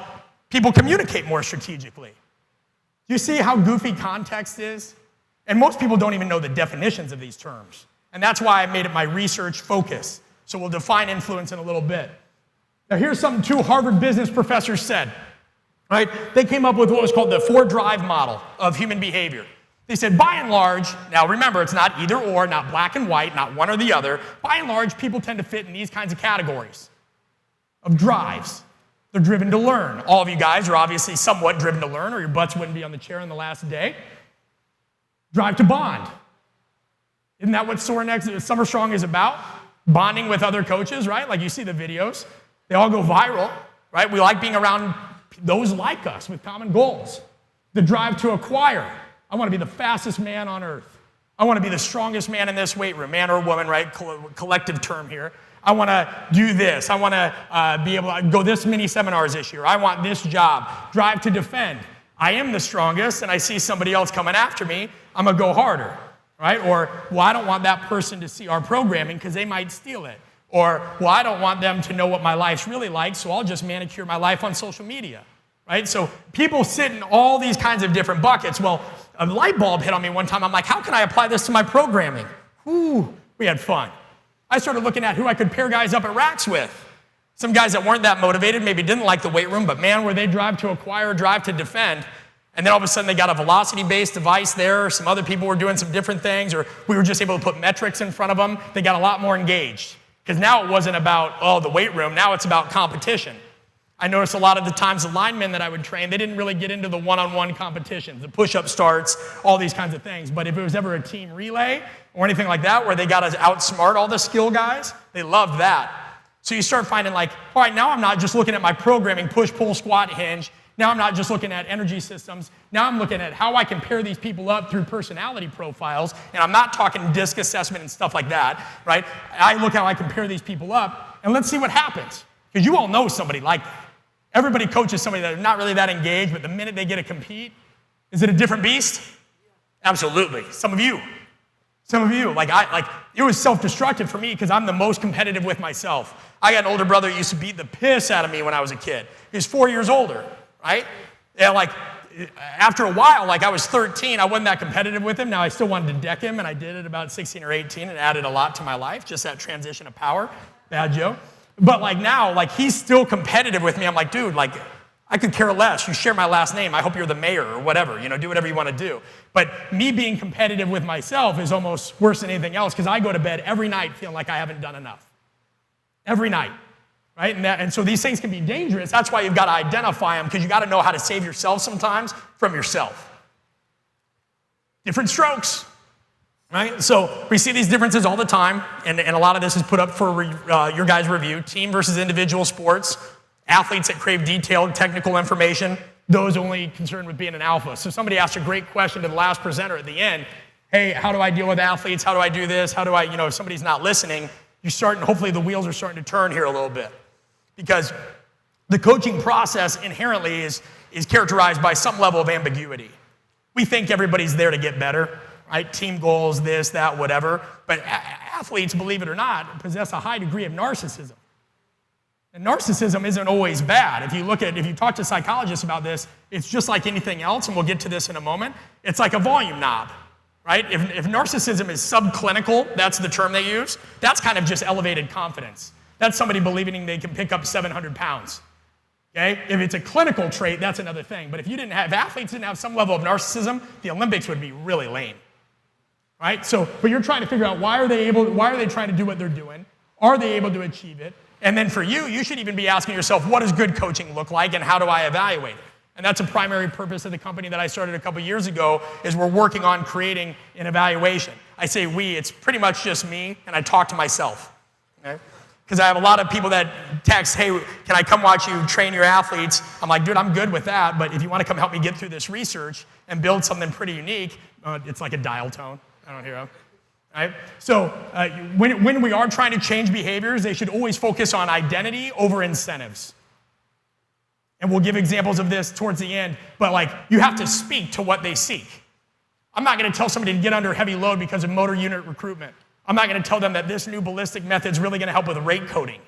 people communicate more strategically. Do you see how goofy context is? And most people don't even know the definitions of these terms. And that's why I made it my research focus. So we'll define influence in a little bit. Now here's something two Harvard business professors said. Right? They came up with what was called the 4-drive model of human behavior. They said, by and large, now remember, it's not either or, not black and white, not one or the other. By and large, people tend to fit in these kinds of categories of drives. They're driven to learn. All of you guys are obviously somewhat driven to learn, or your butts wouldn't be on the chair on the last day. Drive to bond. Isn't that what SummerStrong is about? Bonding with other coaches, right? Like you see the videos. They all go viral, right? We like being around those like us with common goals. The drive to acquire. I want to be the fastest man on earth. I want to be the strongest man in this weight room, man or woman, right? Collective term here. I want to do this. I want to be able to go this many seminars this year. I want this job. Drive to defend. I am the strongest, and I see somebody else coming after me. I'm going to go harder, right? Or, well, I don't want that person to see our programming because they might steal it. Or, well, I don't want them to know what my life's really like, so I'll just manicure my life on social media, right? So people sit in all these kinds of different buckets. Well, a light bulb hit on me one time. I'm like, how can I apply this to my programming? Ooh, we had fun. I started looking at who I could pair guys up at racks with. Some guys that weren't that motivated, maybe didn't like the weight room, but man, where they drive to acquire, drive to defend, and then all of a sudden they got a velocity-based device there, or some other people were doing some different things, or we were just able to put metrics in front of them, they got a lot more engaged. Because now it wasn't about, oh, the weight room, now it's about competition. I noticed a lot of the times the linemen that I would train, they didn't really get into the one-on-one competitions, the push-up starts, all these kinds of things. But if it was ever a team relay or anything like that where they got to outsmart all the skill guys, they loved that. So you start finding like, all right, now I'm not just looking at my programming, push, pull, squat, hinge. Now I'm not just looking at energy systems. Now I'm looking at how I can pair these people up through personality profiles. And I'm not talking disc assessment and stuff like that, right? I look how I can pair these people up, and let's see what happens. Because you all know somebody like that. Everybody coaches somebody that are not really that engaged, but the minute they get to compete, is it a different beast? Absolutely. Some of you, like it was self-destructive for me because I'm the most competitive with myself. I got an older brother who used to beat the piss out of me when I was a kid. He was 4 years older, right? Yeah, like after a while, like I was 13, I wasn't that competitive with him. Now I still wanted to deck him, and I did it about 16 or 18, and added a lot to my life, just that transition of power. Bad joke. But like now, like he's still competitive with me. I'm like, dude, like I could care less. You share my last name. I hope you're the mayor or whatever. Do whatever you want to do. But me being competitive with myself is almost worse than anything else because I go to bed every night feeling like I haven't done enough. Every night, right? And so these things can be dangerous. That's why you've got to identify them because you got to know how to save yourself sometimes from yourself. Different strokes. Right? So we see these differences all the time, and a lot of this is put up for your guys' review. Team versus individual sports. Athletes that crave detailed technical information. Those only concerned with being an alpha. So somebody asked a great question to the last presenter at the end. Hey, how do I deal with athletes? How do I do this? How do I, if somebody's not listening, you're starting, hopefully the wheels are starting to turn here a little bit. Because the coaching process inherently is characterized by some level of ambiguity. We think everybody's there to get better. Right? Team goals, this, that, whatever. But athletes, believe it or not, possess a high degree of narcissism. And narcissism isn't always bad. If you talk to psychologists about this, it's just like anything else, and we'll get to this in a moment. It's like a volume knob, right? If narcissism is subclinical, that's the term they use, that's kind of just elevated confidence. That's somebody believing they can pick up 700 pounds. Okay? If it's a clinical trait, that's another thing. But if athletes didn't have some level of narcissism, the Olympics would be really lame. Right? So, but you're trying to figure out why are they trying to do what they're doing? Are they able to achieve it? And then for you should even be asking yourself, what does good coaching look like and how do I evaluate it? And that's a primary purpose of the company that I started a couple years ago is we're working on creating an evaluation. I say we, it's pretty much just me, and I talk to myself. Okay? Because I have a lot of people that text, hey, can I come watch you train your athletes? I'm like, dude, I'm good with that, but if you want to come help me get through this research and build something pretty unique, it's like a dial tone. I don't hear them. Right? So when we are trying to change behaviors, they should always focus on identity over incentives. And we'll give examples of this towards the end, but like you have to speak to what they seek. I'm not going to tell somebody to get under heavy load because of motor unit recruitment. I'm not going to tell them that this new ballistic method is really going to help with rate coding.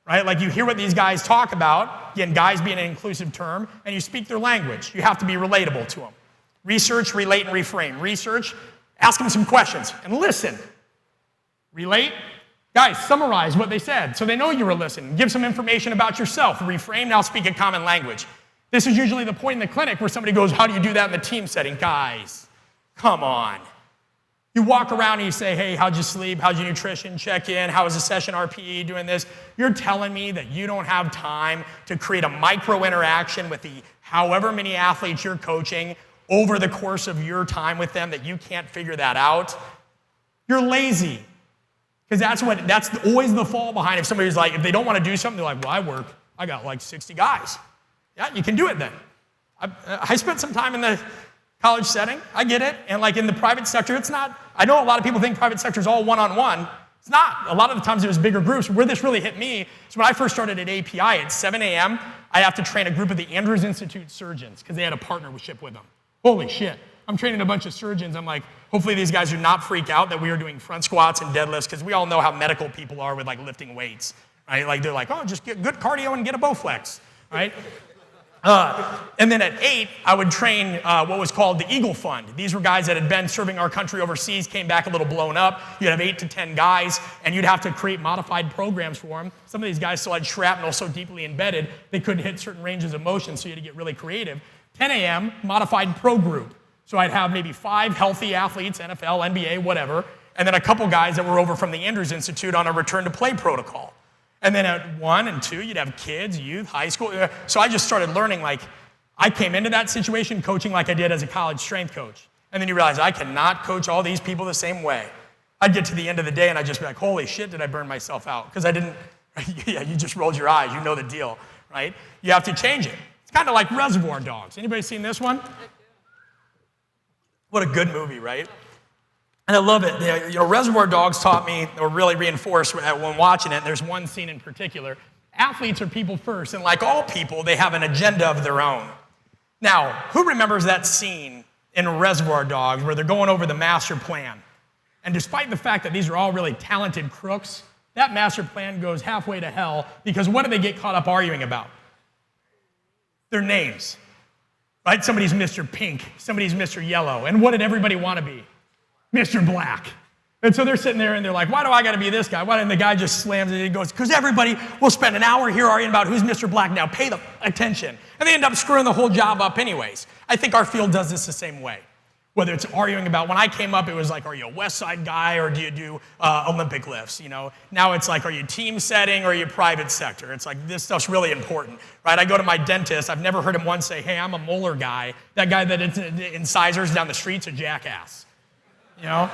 Right? Like you hear what these guys talk about, again, guys being an inclusive term, and you speak their language. You have to be relatable to them. Research, relate, and reframe. Research, ask them some questions and listen. Relate. Guys, summarize what they said so they know you were listening. Give some information about yourself. Reframe, now speak a common language. This is usually the point in the clinic where somebody goes, how do you do that in the team setting? Guys, come on. You walk around and you say, hey, how'd you sleep? How'd your nutrition? Check in. How was the session RPE doing this? You're telling me that you don't have time to create a micro interaction with the however many athletes you're coaching over the course of your time with them, that you can't figure that out? You're lazy. Because that's always the fall behind. If somebody's like, if they don't want to do something, they're like, well, I got like 60 guys. Yeah, you can do it then. I spent some time in the college setting. I get it. And like in the private sector, it's not, I know a lot of people think private sector is all one-on-one. It's not. A lot of the times it was bigger groups. Where this really hit me is when I first started at API at 7 a.m., I'd have to train a group of the Andrews Institute surgeons because they had a partnership with them. Holy shit. I'm training a bunch of surgeons. I'm like, hopefully these guys do not freak out that we are doing front squats and deadlifts, because we all know how medical people are with like lifting weights, right? Like they're like, oh, just get good cardio and get a Bowflex, right? And then at 8, I would train what was called the Eagle Fund. These were guys that had been serving our country overseas, came back a little blown up. You'd have 8 to 10 guys, and you'd have to create modified programs for them. Some of these guys still had shrapnel so deeply embedded, they couldn't hit certain ranges of motion, so you had to get really creative. 10 a.m., modified pro group. So I'd have maybe 5 healthy athletes, NFL, NBA, whatever, and then a couple guys that were over from the Andrews Institute on a return to play protocol. And then at 1 and 2, you'd have kids, youth, high school. So I just started learning, like, I came into that situation coaching like I did as a college strength coach. And then you realize I cannot coach all these people the same way. I'd get to the end of the day and I'd just be like, holy shit, did I burn myself out? Because I didn't, yeah, you just rolled your eyes. You know the deal, right? You have to change it. It's kind of like Reservoir Dogs. Anybody seen this one? What a good movie, right? And I love it. You know, Reservoir Dogs taught me, or really reinforced when watching it, and there's one scene in particular. Athletes are people first, and like all people, they have an agenda of their own. Now, who remembers that scene in Reservoir Dogs where they're going over the master plan? And despite the fact that these are all really talented crooks, that master plan goes halfway to hell because what do they get caught up arguing about? Their names, right? Somebody's Mr. Pink, somebody's Mr. Yellow, and what did everybody want to be? Mr. Black. And so they're sitting there and they're like, why do I got to be this guy? Why? And the guy just slams it and he goes, because everybody will spend an hour here arguing about who's Mr. Black now. Pay the attention. And they end up screwing the whole job up anyways. I think our field does this the same way. Whether it's arguing about, when I came up, it was like, are you a West Side guy or do you do Olympic lifts? You know, now it's like, are you team setting or are you private sector? It's like, this stuff's really important, right? I go to my dentist. I've never heard him once say, hey, I'm a molar guy. That guy that incisors down the street's a jackass, you know?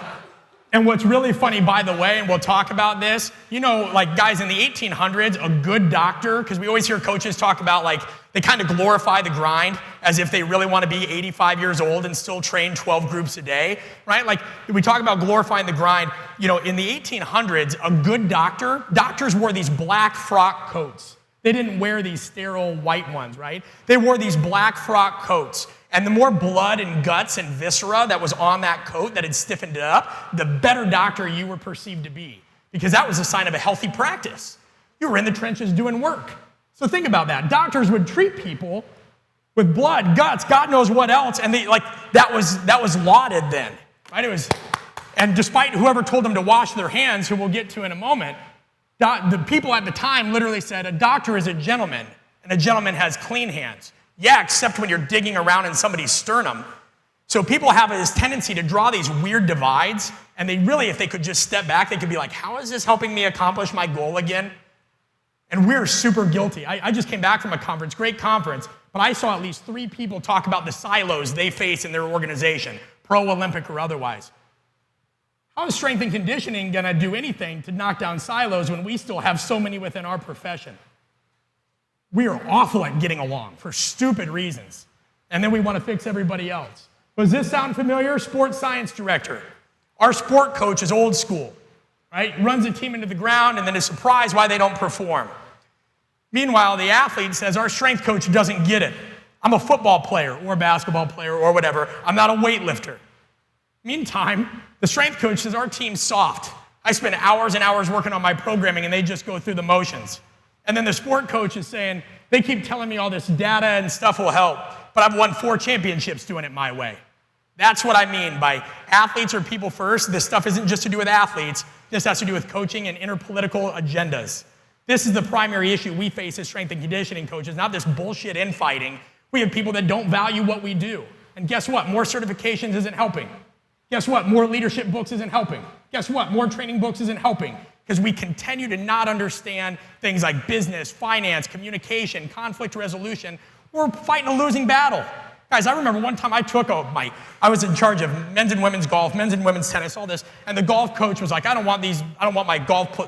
And what's really funny, by the way, and we'll talk about this, you know, like guys in the 1800s, a good doctor, because we always hear coaches talk about like, they kind of glorify the grind as if they really want to be 85 years old and still train 12 groups a day, right? Like we talk about glorifying the grind. You know, in the 1800s, a good doctors wore these black frock coats. They didn't wear these sterile white ones, right? They wore these black frock coats. And the more blood and guts and viscera that was on that coat that had stiffened it up, the better doctor you were perceived to be. Because that was a sign of a healthy practice. You were in the trenches doing work. So think about that. Doctors would treat people with blood, guts, God knows what else, and they, like that was lauded then. Right? It was, and despite whoever told them to wash their hands, who we'll get to in a moment, the people at the time literally said, a doctor is a gentleman, and a gentleman has clean hands. Yeah, except when you're digging around in somebody's sternum. So people have this tendency to draw these weird divides, and they really, if they could just step back, they could be like, how is this helping me accomplish my goal again? And we're super guilty. I just came back from a conference, great conference, but I saw at least 3 people talk about the silos they face in their organization, pro-Olympic or otherwise. How is strength and conditioning going to do anything to knock down silos when we still have so many within our profession? We are awful at getting along for stupid reasons. And then we want to fix everybody else. Does this sound familiar? Sports science director. Our sport coach is old school, right? Runs a team into the ground and then is surprised why they don't perform. Meanwhile, the athlete says, our strength coach doesn't get it. I'm a football player or a basketball player or whatever. I'm not a weightlifter. Meantime, the strength coach says, our team's soft. I spend hours and hours working on my programming and they just go through the motions. And then the sport coach is saying, they keep telling me all this data and stuff will help, but I've won 4 championships doing it my way. That's what I mean by athletes are people first. This stuff isn't just to do with athletes. This has to do with coaching and interpolitical agendas. This is the primary issue we face as strength and conditioning coaches, not this bullshit infighting. We have people that don't value what we do. And guess what? More certifications isn't helping. Guess what? More leadership books isn't helping. Guess what? More training books isn't helping. Because we continue to not understand things like business, finance, communication, conflict resolution. We're fighting a losing battle. Guys, I remember one time I was in charge of men's and women's golf, men's and women's tennis, all this, and the golf coach was like, I don't want my golf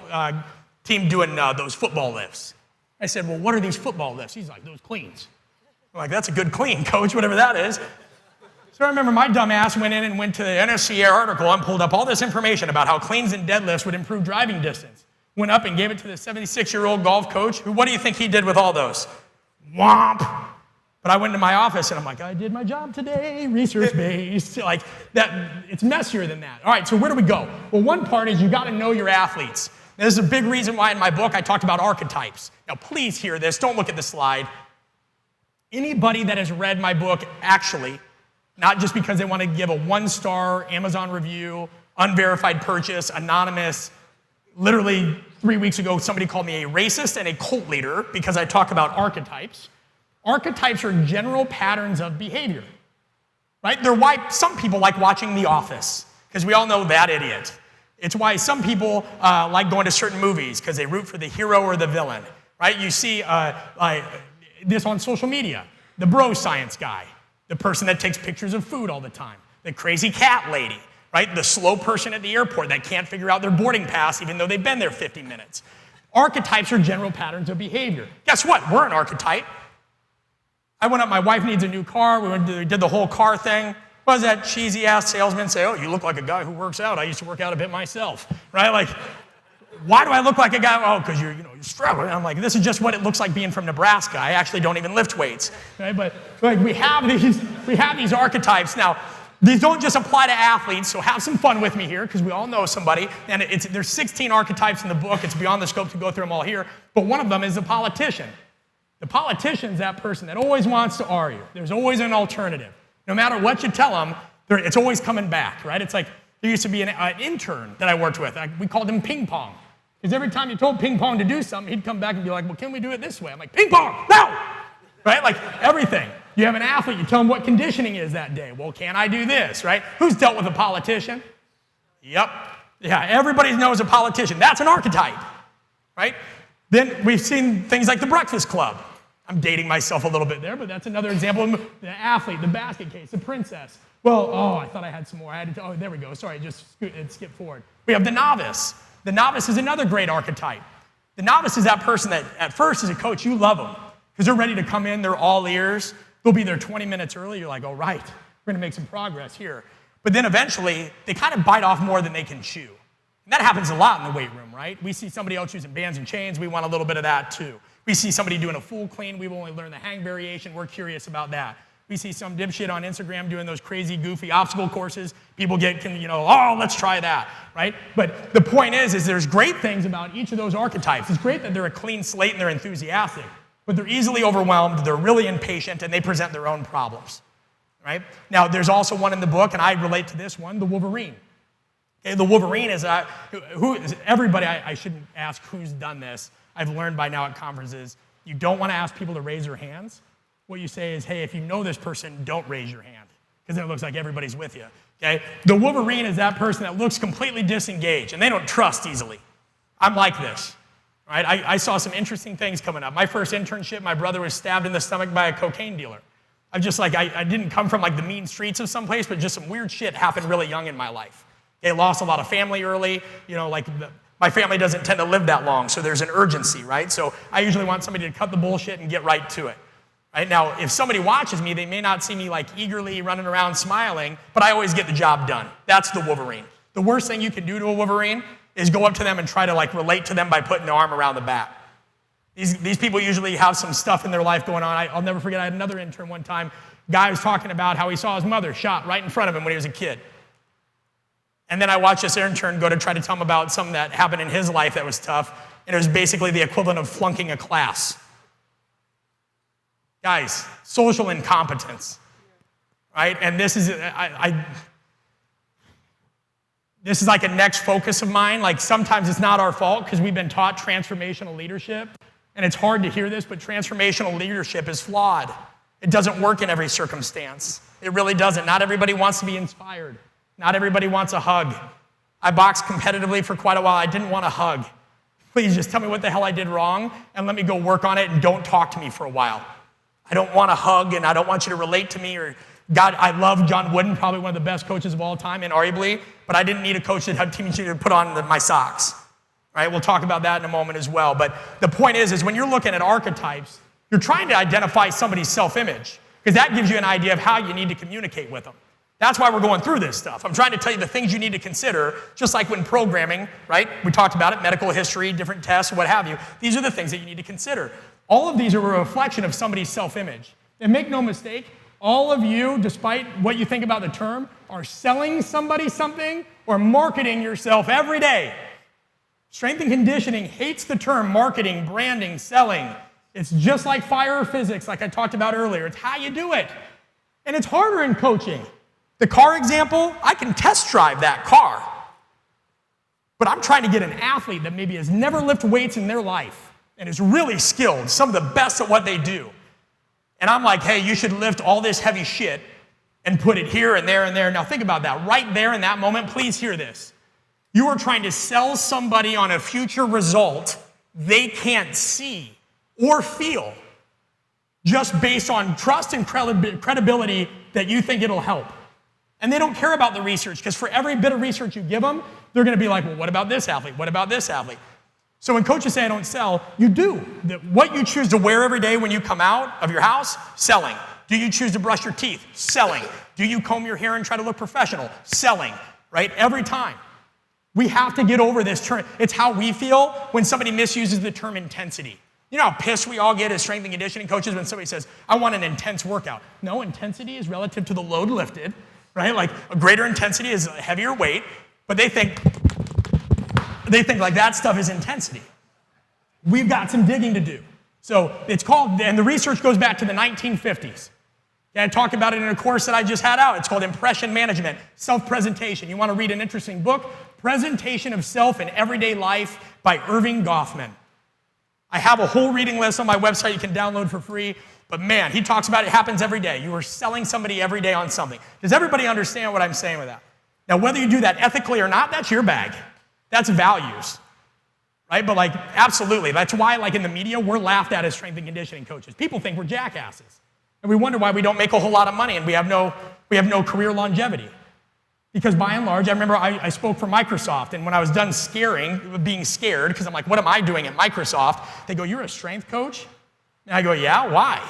team doing those football lifts. I said, well, what are these football lifts? He's like, those cleans. I'm like, that's a good clean, coach, whatever that is. So I remember my dumb ass went in and went to the NSCA article and pulled up all this information about how cleans and deadlifts would improve driving distance. Went up and gave it to the 76-year-old golf coach, who, what do you think he did with all those? Womp. But I went to my office and I'm like, I did my job today, research-based. Like that, it's messier than that. All right, so where do we go? Well, one part is you got to know your athletes. Now, this is a big reason why in my book I talked about archetypes. Now, please hear this. Don't look at the slide. Anybody that has read my book, actually, not just because they want to give a 1-star Amazon review, unverified purchase, anonymous. Literally 3 weeks ago, somebody called me a racist and a cult leader because I talk about archetypes. Archetypes are general patterns of behavior, right? They're why some people like watching The Office, because we all know that idiot. It's why some people like going to certain movies, because they root for the hero or the villain, right? You see this on social media, the bro science guy, the person that takes pictures of food all the time, the crazy cat lady, right? The slow person at the airport that can't figure out their boarding pass even though they've been there 50 minutes. Archetypes are general patterns of behavior. Guess what? We're an archetype. I went up, my wife needs a new car. We did the whole car thing. What does that cheesy-ass salesman say? Oh, you look like a guy who works out. I used to work out a bit myself, right? Like, why do I look like a guy? Oh, because you're struggling. I'm like, this is just what it looks like being from Nebraska. I actually don't even lift weights, right? But like, we have these archetypes. Now, these don't just apply to athletes, so have some fun with me here, because we all know somebody. And there's 16 archetypes in the book. It's beyond the scope to go through them all here. But one of them is the politician. The politician's that person that always wants to argue. There's always an alternative. No matter what you tell them, it's always coming back, right? It's like there used to be an intern that I worked with. We called him Ping Pong. Because every time you told Ping Pong to do something, he'd come back and be like, well, can we do it this way? I'm like, Ping Pong, no! Right? Like everything. You have an athlete, you tell them what conditioning is that day. Well, can I do this, right? Who's dealt with a politician? Yep. Yeah, everybody knows a politician. That's an archetype, right? Then we've seen things like the Breakfast Club. I'm dating myself a little bit there, but that's another example of the athlete, the basket case, the princess. Well, I thought I had some more. There we go. Sorry, just skip forward. We have the novice. The novice is another great archetype. The novice is that person that at first as a coach, you love them because they're ready to come in, they're all ears. They'll be there 20 minutes early. You're like, oh, right, we're going to make some progress here. But then eventually, they kind of bite off more than they can chew. And that happens a lot in the weight room, right? We see somebody else using bands and chains. We want a little bit of that too. We see somebody doing a full clean. We've only learned the hang variation. We're curious about that. We see some dipshit on Instagram doing those crazy, goofy obstacle courses. People let's try that, right? But the point is there's great things about each of those archetypes. It's great that they're a clean slate and they're enthusiastic, but they're easily overwhelmed, they're really impatient, and they present their own problems, right? Now, there's also one in the book, and I relate to this one, the Wolverine. Okay, the Wolverine is everybody, I shouldn't ask who's done this. I've learned by now at conferences, you don't want to ask people to raise their hands. What you say is, hey, if you know this person, don't raise your hand, because then it looks like everybody's with you, okay? The Wolverine is that person that looks completely disengaged, and they don't trust easily. I'm like this, right? I saw some interesting things coming up. My first internship, my brother was stabbed in the stomach by a cocaine dealer. I didn't come from like the mean streets of someplace, but just some weird shit happened really young in my life. They lost a lot of family early, my family doesn't tend to live that long, so there's an urgency, right? So I usually want somebody to cut the bullshit and get right to it. Right? Now, if somebody watches me, they may not see me like eagerly running around smiling, but I always get the job done. That's the Wolverine. The worst thing you can do to a Wolverine is go up to them and try to like relate to them by putting the arm around the back. These people usually have some stuff in their life going on. I'll never forget, I had another intern one time. Guy was talking about how he saw his mother shot right in front of him when he was a kid. And then I watched this intern go to try to tell him about something that happened in his life that was tough, and it was basically the equivalent of flunking a class. Guys, social incompetence, right? And this is this is like a next focus of mine. Like sometimes it's not our fault because we've been taught transformational leadership, and it's hard to hear this, but transformational leadership is flawed. It doesn't work in every circumstance. It really doesn't. Not everybody wants to be inspired. Not everybody wants a hug. I boxed competitively for quite a while. I didn't want a hug. Please just tell me what the hell I did wrong and let me go work on it and don't talk to me for a while. I don't want a hug and I don't want you to relate to me. Or God, I love John Wooden, probably one of the best coaches of all time, inarguably, but I didn't need a coach that had teach you to put on my socks. Right? We'll talk about that in a moment as well. But the point is when you're looking at archetypes, you're trying to identify somebody's self-image because that gives you an idea of how you need to communicate with them. That's why we're going through this stuff. I'm trying to tell you the things you need to consider, just like when programming, right? We talked about it, medical history, different tests, what have you. These are the things that you need to consider. All of these are a reflection of somebody's self-image. And make no mistake, all of you, despite what you think about the term, are selling somebody something or marketing yourself every day. Strength and conditioning hates the term marketing, branding, selling. It's just like fire or physics, like I talked about earlier. It's how you do it. And it's harder in coaching. The car example, I can test drive that car. But I'm trying to get an athlete that maybe has never lifted weights in their life and is really skilled, some of the best at what they do. And I'm like, hey, you should lift all this heavy shit and put it here and there and there. Now think about that. Right there in that moment, please hear this. You are trying to sell somebody on a future result they can't see or feel just based on trust and credibility that you think it'll help. And they don't care about the research, because for every bit of research you give them, they're going to be like, well, what about this athlete? What about this athlete? So when coaches say I don't sell, you do. What you choose to wear every day when you come out of your house, selling. Do you choose to brush your teeth? Selling. Do you comb your hair and try to look professional? Selling, right? Every time. We have to get over this term. It's how we feel when somebody misuses the term intensity. You know how pissed we all get as strength and conditioning coaches when somebody says, I want an intense workout. No, intensity is relative to the load lifted, right? Like a greater intensity is a heavier weight, but they think like that stuff is intensity. We've got some digging to do. So it's called, and the research goes back to the 1950s. I talk about it in a course that I just had out. It's called Impression Management, Self-Presentation. You want to read an interesting book? Presentation of Self in Everyday Life by Irving Goffman. I have a whole reading list on my website you can download for free. But man, he talks about it happens every day. You are selling somebody every day on something. Does everybody understand what I'm saying with that? Now, whether you do that ethically or not, that's your bag. That's values, right? But like, absolutely. That's why, like in the media, we're laughed at as strength and conditioning coaches. People think we're jackasses. And we wonder why we don't make a whole lot of money and we have no career longevity. Because by and large, I remember I spoke for Microsoft, and when I was done being scared, because I'm like, what am I doing at Microsoft? They go, you're a strength coach? And I go, yeah, why?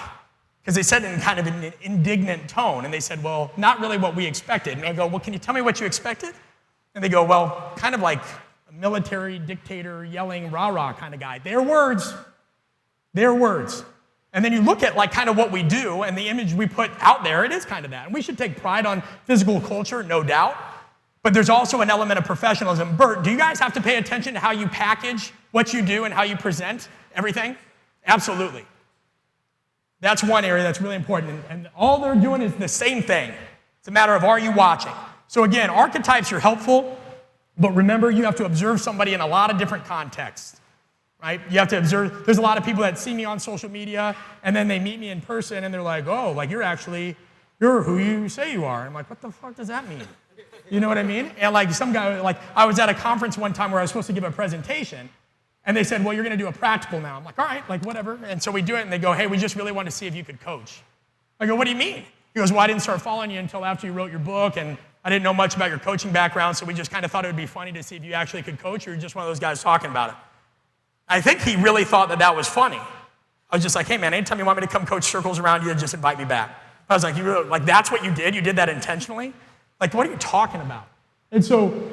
Because they said it in kind of an indignant tone, and they said, well, not really what we expected. And I go, well, can you tell me what you expected? And they go, well, kind of like a military dictator yelling rah-rah kind of guy. Their words. And then you look at like kind of what we do and the image we put out there, it is kind of that. And we should take pride on physical culture, no doubt. But there's also an element of professionalism. Bert, do you guys have to pay attention to how you package what you do and how you present everything? Absolutely. That's one area that's really important. And all they're doing is the same thing. It's a matter of, are you watching? So again, archetypes are helpful, but remember you have to observe somebody in a lot of different contexts. Right? You have to observe. There's a lot of people that see me on social media, and then they meet me in person, and they're like, oh, like you're who you say you are. And I'm like, what the fuck does that mean? You know what I mean? And like some guy, like I was at a conference one time where I was supposed to give a presentation, and they said, well, you're going to do a practical now. I'm like, all right, like whatever. And so we do it, and they go, hey, we just really want to see if you could coach. I go, what do you mean? He goes, well, I didn't start following you until after you wrote your book, and I didn't know much about your coaching background, so we just kind of thought it would be funny to see if you actually could coach, or you're just one of those guys talking about it. I think he really thought that was funny. I was just like, hey man, anytime you want me to come coach circles around you, just invite me back. I was like, you really, like that's what you did? You did that intentionally? Like, what are you talking about? And so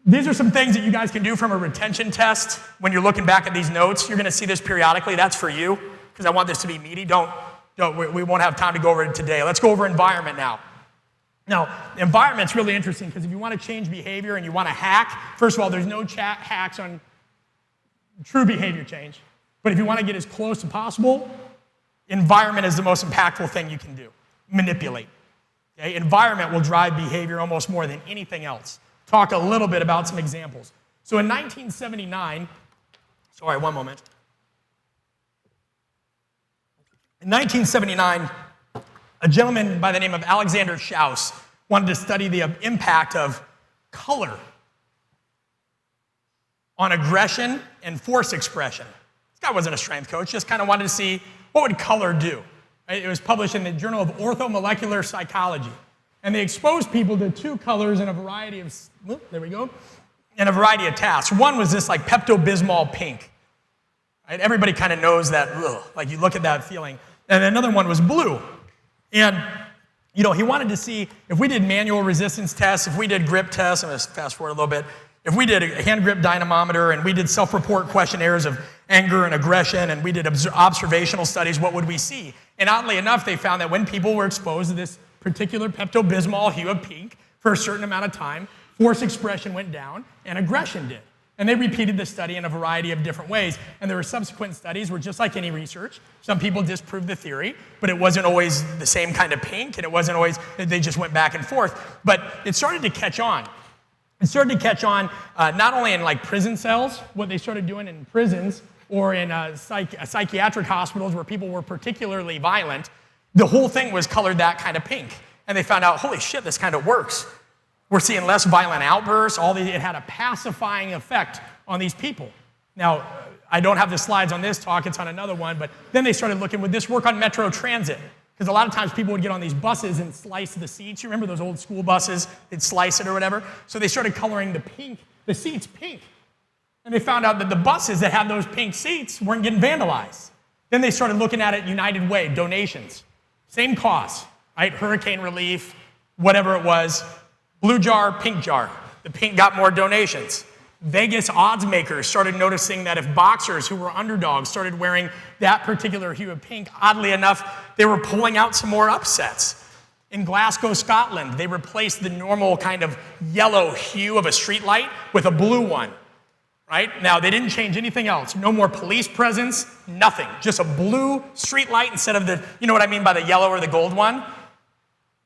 these are some things that you guys can do from a retention test. When you're looking back at these notes, you're going to see this periodically. That's for you, because I want this to be meaty. We won't have time to go over it today. Let's go over environment now. Now, environment's really interesting, because if you want to change behavior and you want to hack, first of all, there's no hacks on true behavior change. But if you want to get as close as possible, environment is the most impactful thing you can do. Manipulate. Okay? Environment will drive behavior almost more than anything else. Talk a little bit about some examples. So in 1979, sorry, one moment. In 1979, a gentleman by the name of Alexander Schaus wanted to study the impact of color on aggression and force expression. This guy wasn't a strength coach, just kind of wanted to see what would color do. Right? It was published in the Journal of Orthomolecular Psychology. And they exposed people to two colors in a variety of, in a variety of tasks. One was this like Pepto-Bismol pink. Right? Everybody kind of knows that, like you look at that feeling. And another one was blue. And he wanted to see if we did manual resistance tests, if we did grip tests, I'm going to fast forward a little bit, if we did a hand grip dynamometer and we did self-report questionnaires of anger and aggression and we did observational studies, what would we see? And oddly enough, they found that when people were exposed to this particular Pepto-Bismol hue of pink for a certain amount of time, force expression went down and aggression did. And they repeated the study in a variety of different ways. And there were subsequent studies where, just like any research, some people disproved the theory, but it wasn't always the same kind of pink, and it wasn't always, they just went back and forth. But it started to catch on. It started to catch on not only in like prison cells, what they started doing in prisons, or in psychiatric hospitals where people were particularly violent. The whole thing was colored that kind of pink. And they found out, holy shit, this kind of works. We're seeing less violent outbursts. It had a pacifying effect on these people. Now, I don't have the slides on this talk, it's on another one, but then they started looking, would this work on Metro Transit? Because a lot of times people would get on these buses and slice the seats. You remember those old school buses? They'd slice it or whatever. So they started coloring the seats pink. And they found out that the buses that had those pink seats weren't getting vandalized. Then they started looking at it United Way, donations. Same cause, right? Hurricane relief, whatever it was. Blue jar, pink jar. The pink got more donations. Vegas odds makers started noticing that if boxers who were underdogs started wearing that particular hue of pink, oddly enough, they were pulling out some more upsets. In Glasgow, Scotland, they replaced the normal kind of yellow hue of a streetlight with a blue one, right? Now, they didn't change anything else. No more police presence, nothing. Just a blue streetlight instead of the, you know what I mean by the yellow or the gold one?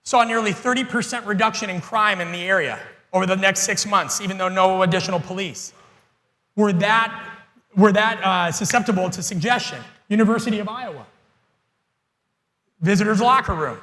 Saw nearly 30% reduction in crime in the area over the next 6 months, even though no additional police. We're that susceptible to suggestion. University of Iowa. Visitors' locker room.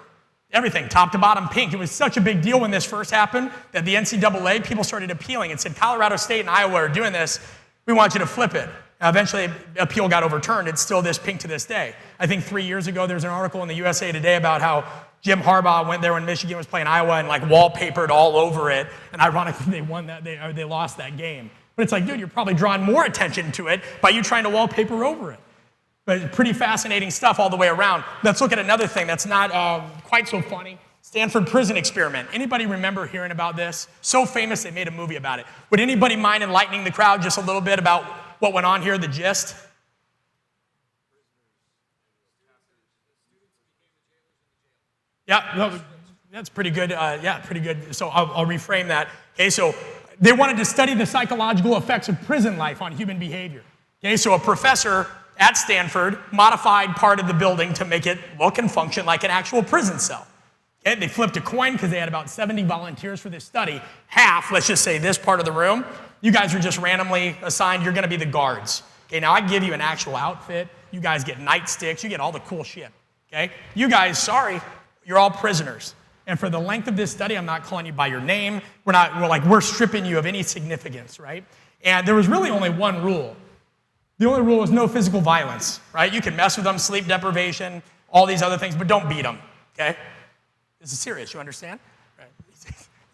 Everything, top to bottom, pink. It was such a big deal when this first happened that the NCAA, people started appealing and said, Colorado State and Iowa are doing this. We want you to flip it. Now, eventually, appeal got overturned. It's still this pink to this day. I think 3 years ago, there's an article in the USA Today about how Jim Harbaugh went there when Michigan was playing Iowa and like wallpapered all over it. And ironically, they won that. They lost that game. But it's like, dude, you're probably drawing more attention to it by you trying to wallpaper over it. But pretty fascinating stuff all the way around. Let's look at another thing that's not quite so funny. Stanford prison experiment. Anybody remember hearing about this? So famous they made a movie about it. Would anybody mind enlightening the crowd just a little bit about what went on here, the gist? Yeah, no, that's pretty good. Pretty good. So I'll reframe that. Okay, so they wanted to study the psychological effects of prison life on human behavior. Okay, so a professor at Stanford modified part of the building to make it look and function like an actual prison cell. Okay, they flipped a coin because they had about 70 volunteers for this study. Half, let's just say this part of the room, you guys are just randomly assigned, you're gonna be the guards. Okay, now I give you an actual outfit, you guys get nightsticks, you get all the cool shit. Okay, you guys, sorry, you're all prisoners. And for the length of this study, I'm not calling you by your name. We're stripping you of any significance, right? And there was really only one rule. The only rule is no physical violence, right? You can mess with them, sleep deprivation, all these other things, but don't beat them, okay? This is serious, you understand? Right.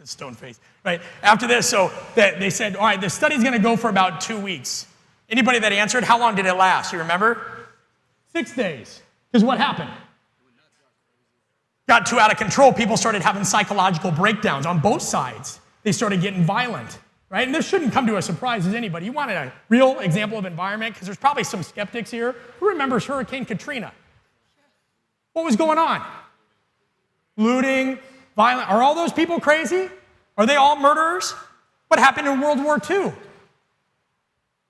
Stone face, right? After this, so they said, all right, the study's gonna go for about 2 weeks. Anybody that answered, how long did it last? You remember? 6 days. Because what happened? Got too out of control. People started having psychological breakdowns on both sides. They started getting violent, right? And this shouldn't come to a surprise to anybody. You wanted a real example of environment? Because there's probably some skeptics here. Who remembers Hurricane Katrina? What was going on? Looting, violent. Are all those people crazy? Are they all murderers? What happened in World War II?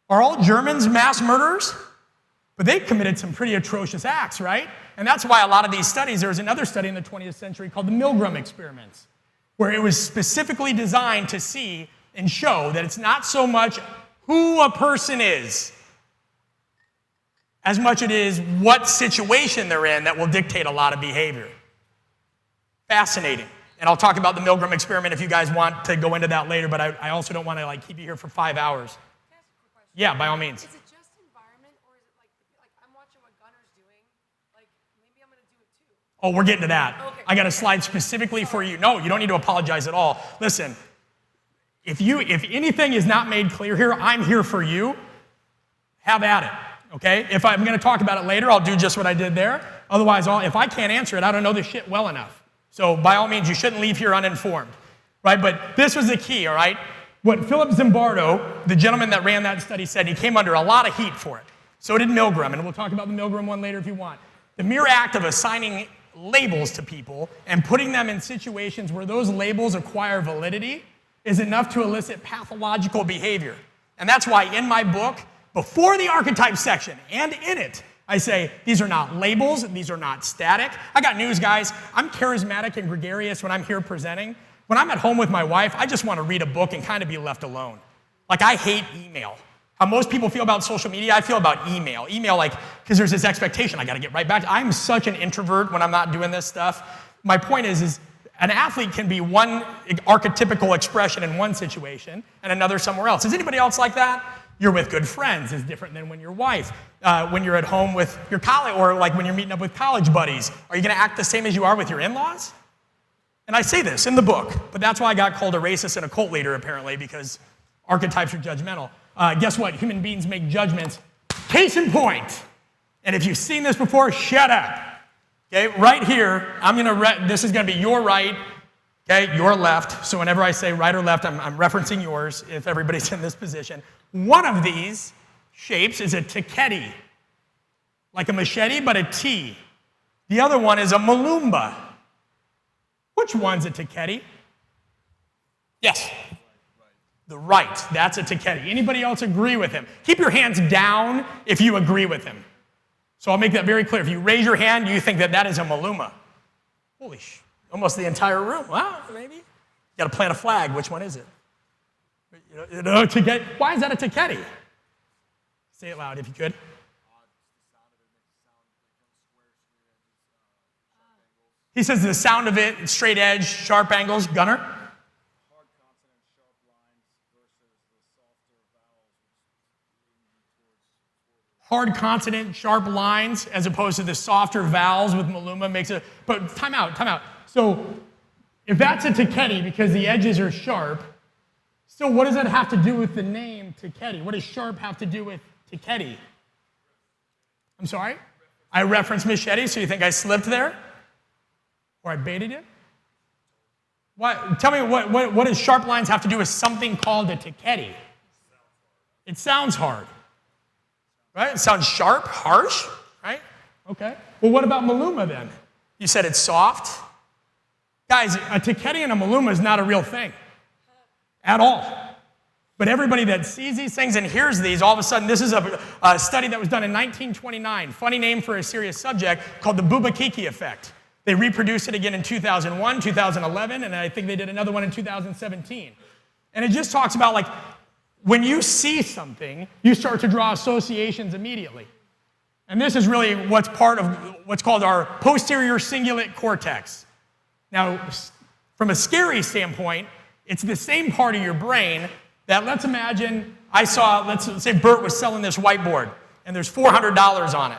Are all Germans mass murderers? But they committed some pretty atrocious acts, right? And that's why a lot of these studies, there was another study in the 20th century called the Milgram experiments, where it was specifically designed to see and show that it's not so much who a person is, as much it is what situation they're in that will dictate a lot of behavior. Fascinating. And I'll talk about the Milgram experiment if you guys want to go into that later, but I also don't want to keep you here for 5 hours. Can I ask a quick question? Yeah, by all means. Is it just environment, or is it like I'm watching what Gunner's doing? Like maybe I'm going to do it too. Oh, we're getting to that. Okay. I got a slide specifically for you. No, you don't need to apologize at all. Listen, if anything is not made clear here, I'm here for you. Have at it, okay? If I'm going to talk about it later, I'll do just what I did there. Otherwise, if I can't answer it, I don't know this shit well enough. So by all means, you shouldn't leave here uninformed, right? But this was the key, all right? What Philip Zimbardo, the gentleman that ran that study, said, he came under a lot of heat for it. So did Milgram, and we'll talk about the Milgram one later if you want. The mere act of assigning labels to people and putting them in situations where those labels acquire validity is enough to elicit pathological behavior. And that's why in my book, before the archetype section and in it, I say, these are not labels, these are not static. I got news, guys. I'm charismatic and gregarious when I'm here presenting. When I'm at home with my wife, I just want to read a book and kind of be left alone. Like, I hate email. How most people feel about social media, I feel about email. Email, like, because there's this expectation, I got to get right back. I'm such an introvert when I'm not doing this stuff. My point is an athlete can be one archetypical expression in one situation and another somewhere else. Is anybody else like that? You're with good friends is different than when your wife. When you're at home with your college, or like when you're meeting up with college buddies, are you going to act the same as you are with your in-laws? And I say this in the book, but that's why I got called a racist and a cult leader, apparently, because archetypes are judgmental. Guess what? Human beings make judgments. Case in point. And if you've seen this before, shut up. Okay, right here, this is going to be your right, okay, your left. So whenever I say right or left, I'm referencing yours if everybody's in this position. One of these shapes is a tiketi, like a machete, but a T. The other one is a malumba. Which one's a tiketi? Yes. The right, that's a tiketi. Anybody else agree with him? Keep your hands down if you agree with him. So I'll make that very clear. If you raise your hand, you think that is a maluma. Holy almost the entire room. Well, maybe. You got to plant a flag. Which one is it? Tiketi. Why is that a tiketi? Say it loud if you could. He says the sound of it, straight edge, sharp angles. Gunner? Hard consonant, sharp lines, as opposed to the softer vowels with maluma makes it. But time out. So if that's a tiketi because the edges are sharp, so what does that have to do with the name tiketi? What does sharp have to do with tiketi? I'm sorry? I referenced machete, so you think I slipped there? Or I baited you? What? Tell me what does sharp lines have to do with something called a tiketi? It sounds hard. Right? It sounds sharp, harsh, right? Okay. Well, what about maluma then? You said it's soft? Guys, a tiketi and a maluma is not a real thing at all. But everybody that sees these things and hears these, all of a sudden, this is a study that was done in 1929, funny name for a serious subject, called the Bubakiki effect. They reproduced it again in 2001, 2011, and I think they did another one in 2017. And it just talks about, like, when you see something, you start to draw associations immediately. And this is really what's part of what's called our posterior cingulate cortex. Now, from a scary standpoint, it's the same part of your brain that, let's imagine, let's say Bert was selling this whiteboard, and there's $400 on it.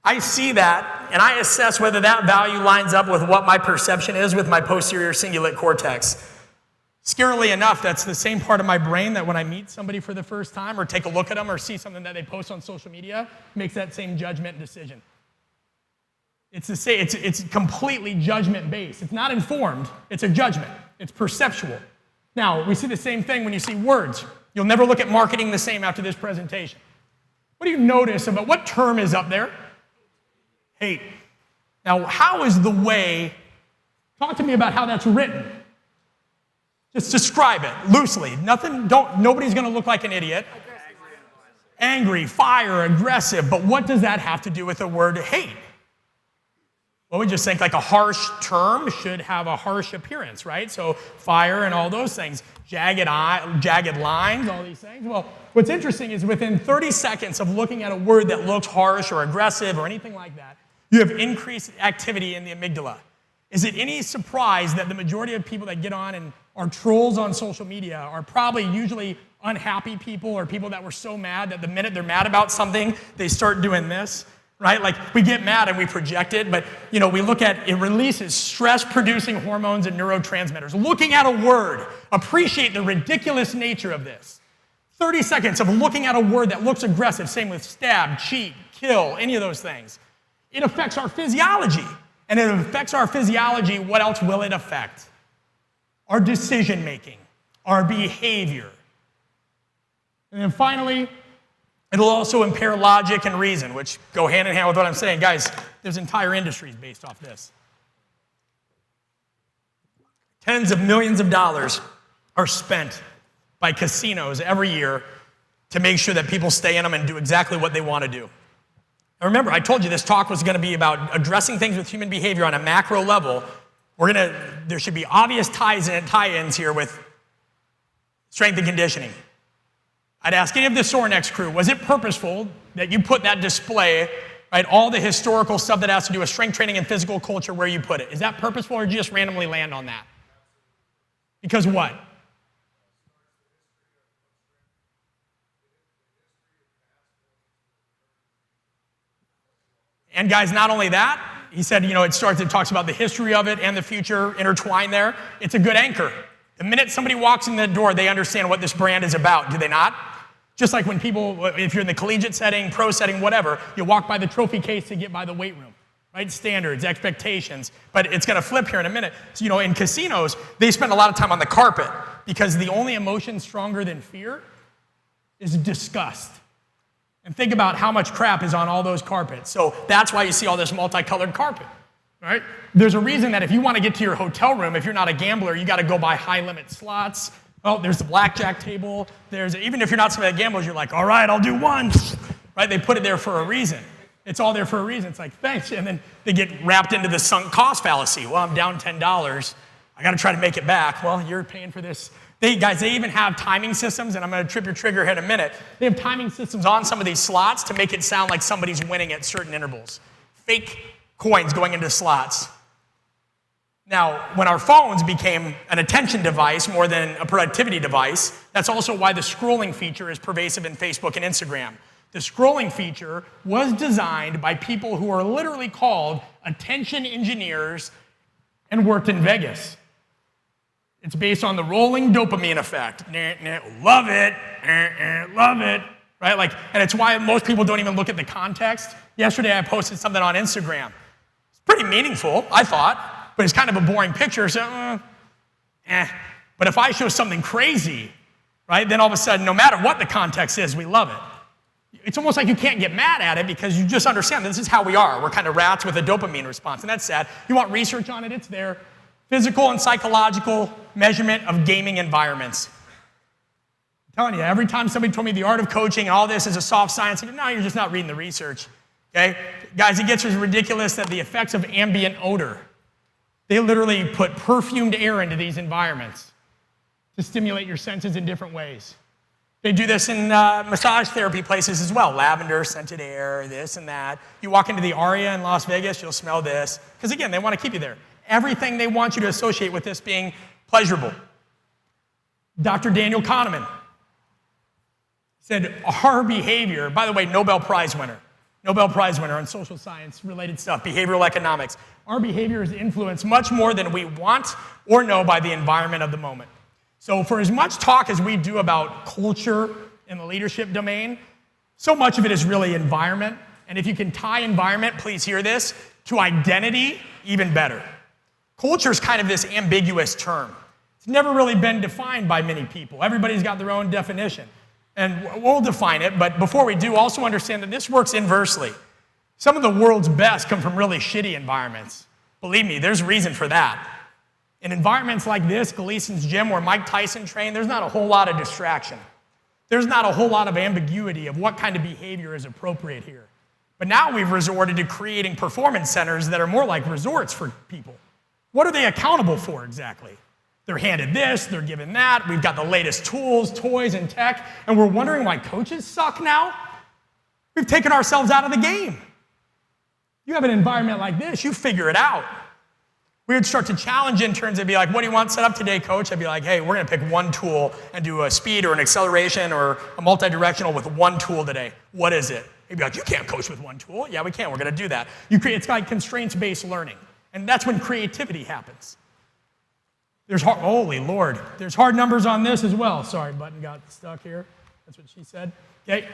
I see that, and I assess whether that value lines up with what my perception is with my posterior cingulate cortex. Scarily enough, that's the same part of my brain that when I meet somebody for the first time or take a look at them or see something that they post on social media, makes that same judgment decision. It's completely judgment-based. It's not informed. It's a judgment. It's perceptual. Now, we see the same thing when you see words. You'll never look at marketing the same after this presentation. What do you notice about what term is up there? Hate. Now, how is the way, talk to me about how that's written. Just describe it loosely. Nobody's going to look like an idiot. Angry, fire, aggressive. But what does that have to do with the word hate? Well, we just think like a harsh term should have a harsh appearance, right? So fire and all those things. Jagged lines, all these things. Well, what's interesting is within 30 seconds of looking at a word that looks harsh or aggressive or anything like that, you have increased activity in the amygdala. Is it any surprise that the majority of people that get on and are trolls on social media are probably usually unhappy people or people that were so mad that the minute they're mad about something, they start doing this, right? Like, we get mad and we project it, but, we look at, it releases stress-producing hormones and neurotransmitters. Looking at a word, appreciate the ridiculous nature of this. 30 seconds of looking at a word that looks aggressive, same with stab, cheat, kill, any of those things. It affects our physiology. And it affects our physiology. What else will it affect? Our decision-making, our behavior. And then finally, it'll also impair logic and reason, which go hand in hand with what I'm saying. Guys, there's entire industries based off this. Tens of millions of dollars are spent by casinos every year to make sure that people stay in them and do exactly what they want to do. And remember, I told you this talk was going to be about addressing things with human behavior on a macro level. There should be obvious tie-ins here with strength and conditioning. I'd ask any of the Sorinex crew, was it purposeful that you put that display, right, all the historical stuff that has to do with strength training and physical culture where you put it? Is that purposeful, or did you just randomly land on that? Because what? And guys, not only that, he said, it talks about the history of it and the future intertwined there. It's a good anchor. The minute somebody walks in the door, they understand what this brand is about, do they not? Just like when people, if you're in the collegiate setting, pro setting, whatever, you walk by the trophy case to get by the weight room, right? Standards, expectations. But it's going to flip here in a minute. So, in casinos, they spend a lot of time on the carpet because the only emotion stronger than fear is disgust. And think about how much crap is on all those carpets. So that's why you see all this multicolored carpet, right? There's a reason that if you want to get to your hotel room, if you're not a gambler, you got to go buy high-limit slots. Well, there's the blackjack table. Even if you're not somebody that gambles, you're like, all right, I'll do one. Right? They put it there for a reason. It's all there for a reason. It's like, thanks. And then they get wrapped into the sunk cost fallacy. Well, I'm down $10. I got to try to make it back. Well, you're paying for this. They even have timing systems, and I'm going to trip your trigger here in a minute. They have timing systems on some of these slots to make it sound like somebody's winning at certain intervals. Fake coins going into slots. Now, when our phones became an attention device more than a productivity device, that's also why the scrolling feature is pervasive in Facebook and Instagram. The scrolling feature was designed by people who are literally called attention engineers and worked in Vegas. It's based on the rolling dopamine effect. Love it, love it, right? And it's why most people don't even look at the context. Yesterday I posted something on Instagram. It's pretty meaningful, I thought, but it's kind of a boring picture, so But if I show something crazy, right, then all of a sudden, no matter what the context is, we love it. It's almost like you can't get mad at it because you just understand this is how we are. We're kind of rats with a dopamine response, and that's sad. You want research on it, it's there. Physical and psychological measurement of gaming environments. I'm telling you, every time somebody told me the art of coaching and all this is a soft science, I go, no, you're just not reading the research. Okay? Guys, it gets ridiculous that the effects of ambient odor, they literally put perfumed air into these environments to stimulate your senses in different ways. They do this in massage therapy places as well. Lavender, scented air, this and that. You walk into the Aria in Las Vegas, you'll smell this. Because again, they want to keep you there. Everything they want you to associate with this being pleasurable. Dr. Daniel Kahneman said our behavior, by the way, Nobel Prize winner on social science related stuff, behavioral economics. Our behavior is influenced much more than we want or know by the environment of the moment. So for as much talk as we do about culture in the leadership domain, so much of it is really environment. And if you can tie environment, please hear this, to identity, even better. Culture is kind of this ambiguous term. It's never really been defined by many people. Everybody's got their own definition. And we'll define it, but before we do, also understand that this works inversely. Some of the world's best come from really shitty environments. Believe me, there's reason for that. In environments like this, Gleason's gym where Mike Tyson trained, there's not a whole lot of distraction. There's not a whole lot of ambiguity of what kind of behavior is appropriate here. But now we've resorted to creating performance centers that are more like resorts for people. What are they accountable for exactly? They're handed this, they're given that, we've got the latest tools, toys, and tech, and we're wondering why coaches suck now? We've taken ourselves out of the game. You have an environment like this, you figure it out. We would start to challenge interns and be like, what do you want set up today, coach? I'd be like, hey, we're gonna pick one tool and do a speed or an acceleration or a multi-directional with one tool today. What is it? He'd be like, you can't coach with one tool. Yeah, we can, we're gonna do that. It's like constraints-based learning. And that's when creativity happens. Holy Lord, there's hard numbers on this as well. Sorry, button got stuck here. That's what she said. Okay.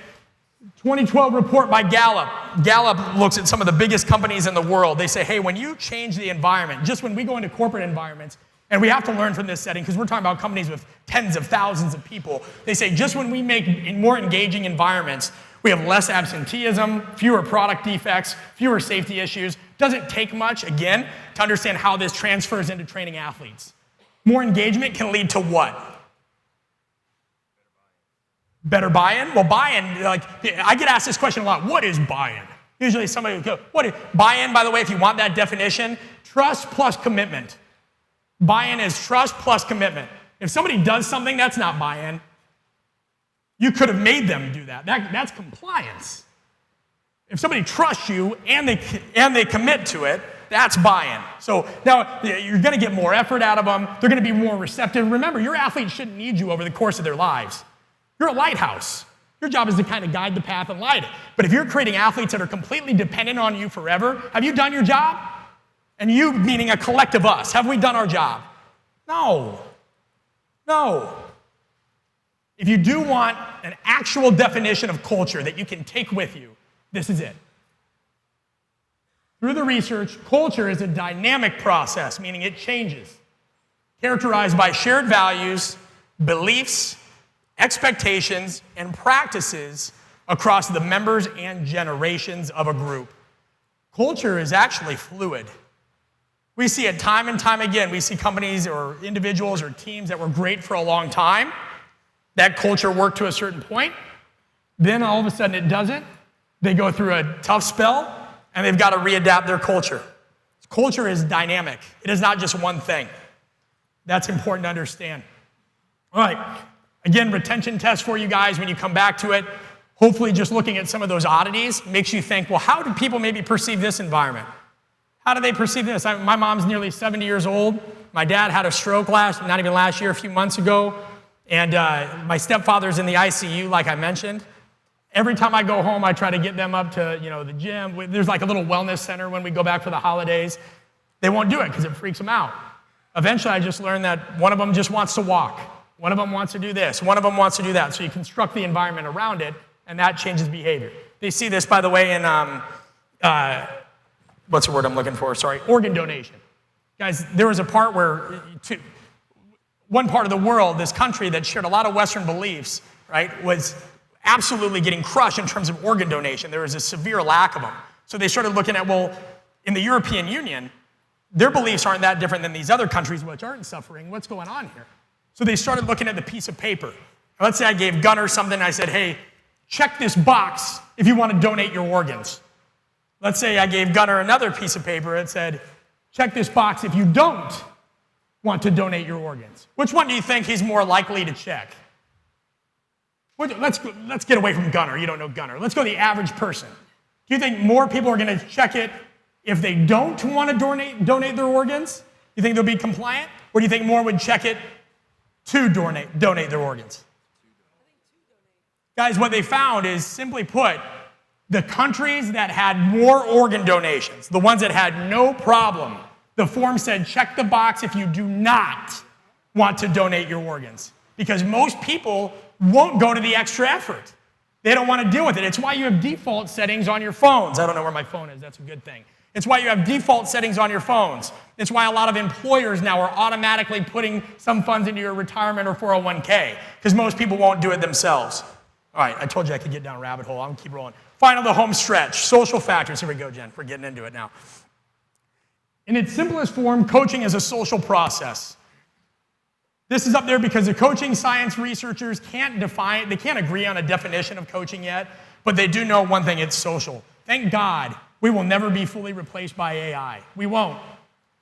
2012 report by Gallup. Gallup looks at some of the biggest companies in the world. They say, hey, when you change the environment, just when we go into corporate environments, and we have to learn from this setting because we're talking about companies with tens of thousands of people, they say just when we make more engaging environments, we have less absenteeism, fewer product defects, fewer safety issues. Doesn't take much, again, to understand how this transfers into training athletes. More engagement can lead to what? Better buy-in? Well, buy-in, like, I get asked this question a lot. What is buy-in? Usually somebody would go, what is buy-in, by the way, if you want that definition, trust plus commitment. Buy-in is trust plus commitment. If somebody does something, that's not buy-in. You could have made them do that. That's compliance. If somebody trusts you and they commit to it, that's buy-in. So now you're going to get more effort out of them. They're going to be more receptive. Remember, your athletes shouldn't need you over the course of their lives. You're a lighthouse. Your job is to kind of guide the path and light it. But if you're creating athletes that are completely dependent on you forever, have you done your job? And you, meaning a collective us, have we done our job? No. No. If you do want an actual definition of culture that you can take with you, this is it. Through the research, culture is a dynamic process, meaning it changes, characterized by shared values, beliefs, expectations, and practices across the members and generations of a group. Culture is actually fluid. We see it time and time again. We see companies or individuals or teams that were great for a long time. That culture worked to a certain point. Then all of a sudden it doesn't. They go through a tough spell, and they've got to readapt their culture. Culture is dynamic. It is not just one thing. That's important to understand. All right. Again, retention test for you guys when you come back to it. Hopefully just looking at some of those oddities makes you think, well, how do people maybe perceive this environment? How do they perceive this? My mom's nearly 70 years old. My dad had a stroke not even last year, a few months ago. And my stepfather's in the ICU, like I mentioned. Every time I go home, I try to get them up to, the gym. There's like a little wellness center when we go back for the holidays. They won't do it because it freaks them out. Eventually, I just learned that one of them just wants to walk. One of them wants to do this. One of them wants to do that. So you construct the environment around it, and that changes behavior. They see this, by the way, in, what's the word I'm looking for? Sorry, organ donation. Guys, there was a part where, one part of the world, this country that shared a lot of Western beliefs, right, was absolutely getting crushed in terms of organ donation. There was a severe lack of them. So they started looking at, well, in the European Union, their beliefs aren't that different than these other countries which aren't suffering. What's going on here? So they started looking at the piece of paper. Let's say I gave Gunnar something. I said, hey, check this box if you want to donate your organs. Let's say I gave Gunnar another piece of paper. It said, check this box if you don't want to donate your organs. Which one do you think he's more likely to check? Let's get away from Gunnar. You don't know Gunnar. Let's go the average person. Do you think more people are going to check it if they don't want to donate their organs? You think they'll be compliant? Or do you think more would check it to donate their organs? Guys, what they found is, simply put, the countries that had more organ donations, the ones that had no problem, the form said, check the box if you do not want to donate your organs. Because most people won't go to the extra effort. They don't want to deal with it. It's why you have default settings on your phones. I don't know where my phone is. That's a good thing. It's why you have default settings on your phones. It's why a lot of employers now are automatically putting some funds into your retirement or 401k, because most people won't do it themselves. All right, I told you I could get down a rabbit hole. I'm going to keep rolling. Final, the home stretch. Social factors. Here we go, Jen. We're getting into it now. In its simplest form, coaching is a social process. This is up there because the coaching science researchers can't agree on a definition of coaching yet, but they do know one thing: it's social. Thank God we will never be fully replaced by AI. We won't.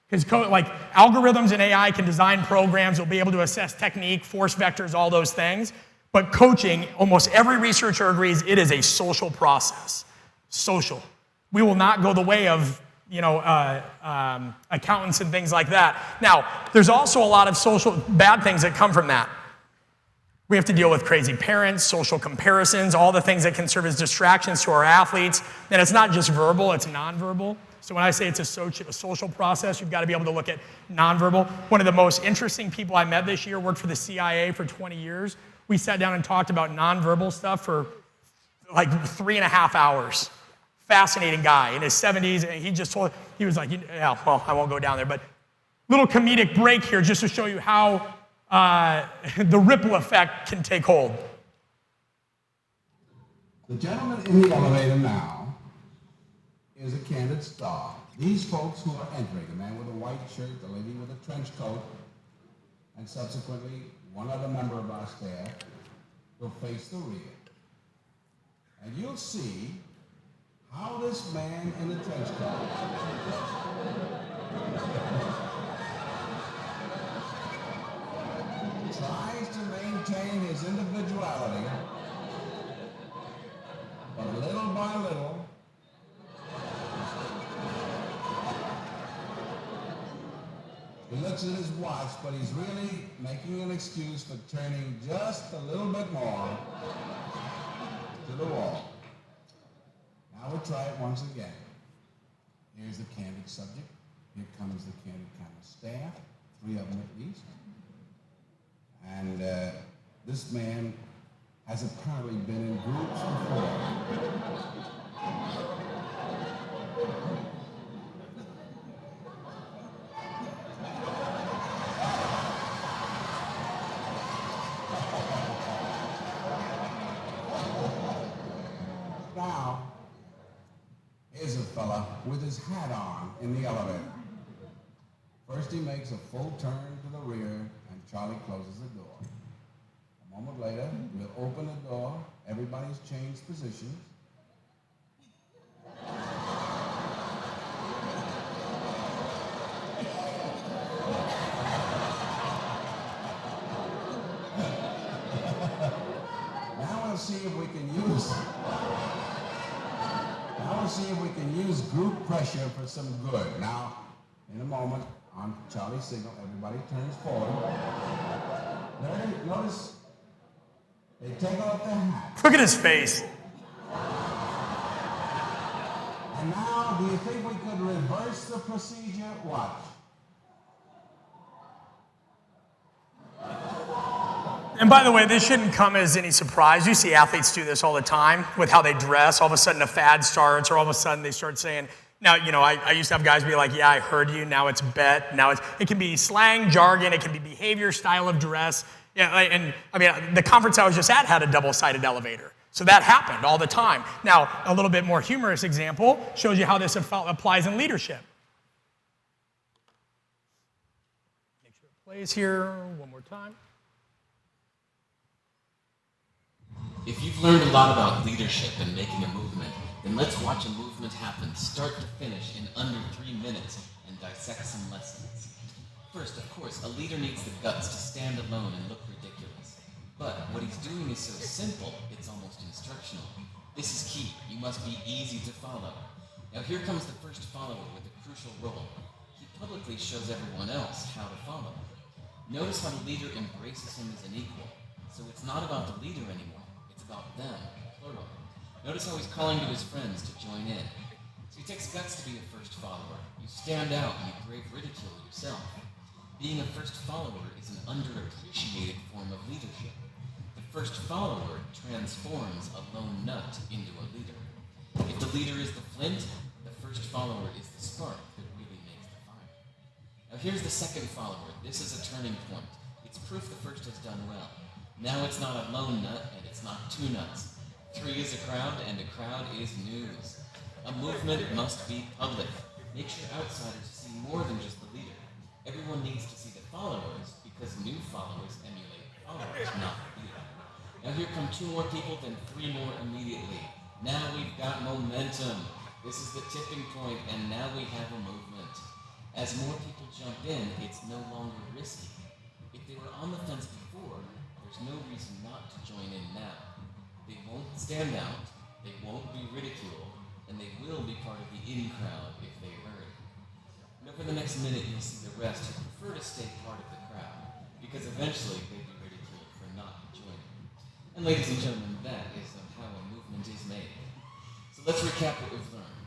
Because algorithms and AI can design programs, they'll be able to assess technique, force vectors, all those things. But coaching, almost every researcher agrees, it is a social process. Social. We will not go the way of accountants and things like that. Now, there's also a lot of social bad things that come from that. We have to deal with crazy parents, social comparisons, all the things that can serve as distractions to our athletes. And it's not just verbal, it's nonverbal. So when I say it's a social process, you've got to be able to look at nonverbal. One of the most interesting people I met this year worked for the CIA for 20 years. We sat down and talked about nonverbal stuff for like 3.5 hours. Fascinating guy in his 70s, and he was like, yeah, well, I won't go down there, but little comedic break here just to show you how the ripple effect can take hold. The gentleman in the elevator now is a candid star. These folks who are entering, the man with a white shirt, the lady with a trench coat, and subsequently one other member of our staff, will face the rear. And you'll see how this man in the trench coat tries to maintain his individuality, but little by little, he looks at his watch, but he's really making an excuse for turning just a little bit more to the wall. Now we'll try it once again. Here's the candid subject. Here comes the candid camera staff, 3 of them at least. And this man has apparently been in groups before. Now, here's a fella with his hat on in the elevator. First he makes a full turn to the rear, and Charlie closes the door. A moment later, we'll open the door. Everybody's changed positions. Now we'll see if we can use. Now we'll see if we can use group pressure for some good. Now, in a moment, on Charlie's signal, everybody turns forward. Notice they take off their hats. Look at his face. And now, do you think we could reverse the procedure? Watch. And by the way, this shouldn't come as any surprise. You see athletes do this all the time with how they dress. All of a sudden a fad starts, or all of a sudden they start saying, now, I used to have guys be like, yeah, I heard you, now it's bet. Now it can be slang, jargon, it can be behavior, style of dress. Yeah, and I mean, the conference I was just at had a double-sided elevator. So that happened all the time. Now, a little bit more humorous example shows you how this applies in leadership. Make sure it plays here one more time. If you've learned a lot about leadership and making a movement, then let's watch a movement happen start to finish in under 3 minutes and dissect some lessons. First, of course, a leader needs the guts to stand alone and look ridiculous. But what he's doing is so simple, it's almost instructional. This is key. You must be easy to follow. Now here comes the first follower with a crucial role. He publicly shows everyone else how to follow. Notice how the leader embraces him as an equal. So it's not about the leader anymore. It's about them, plural. Notice how he's calling to his friends to join in. So it takes guts to be a first follower. You stand out and you brave ridicule yourself. Being a first follower is an underappreciated form of leadership. The first follower transforms a lone nut into a leader. If the leader is the flint, the first follower is the spark that really makes the fire. Now here's the second follower. This is a turning point. It's proof the first has done well. Now it's not a lone nut and it's not 2 nuts. 3 is a crowd and a crowd is news. A movement must be public. Make sure outsiders see more than just the leader. Everyone needs to see the followers because new followers emulate followers, not the leader. Now here come 2 more people, then 3 more immediately. Now we've got momentum. This is the tipping point, and now we have a movement. As more people jump in, it's no longer risky. If they were on the fence before, there's no reason not to join in now. They won't stand out, they won't be ridiculed, and they will be part of the in crowd if they hurry. And over the next minute, you'll see the rest who prefer to stay part of the crowd, because eventually they'd be ridiculed for not joining. And ladies and gentlemen, that is how a movement is made. So let's recap what we've learned.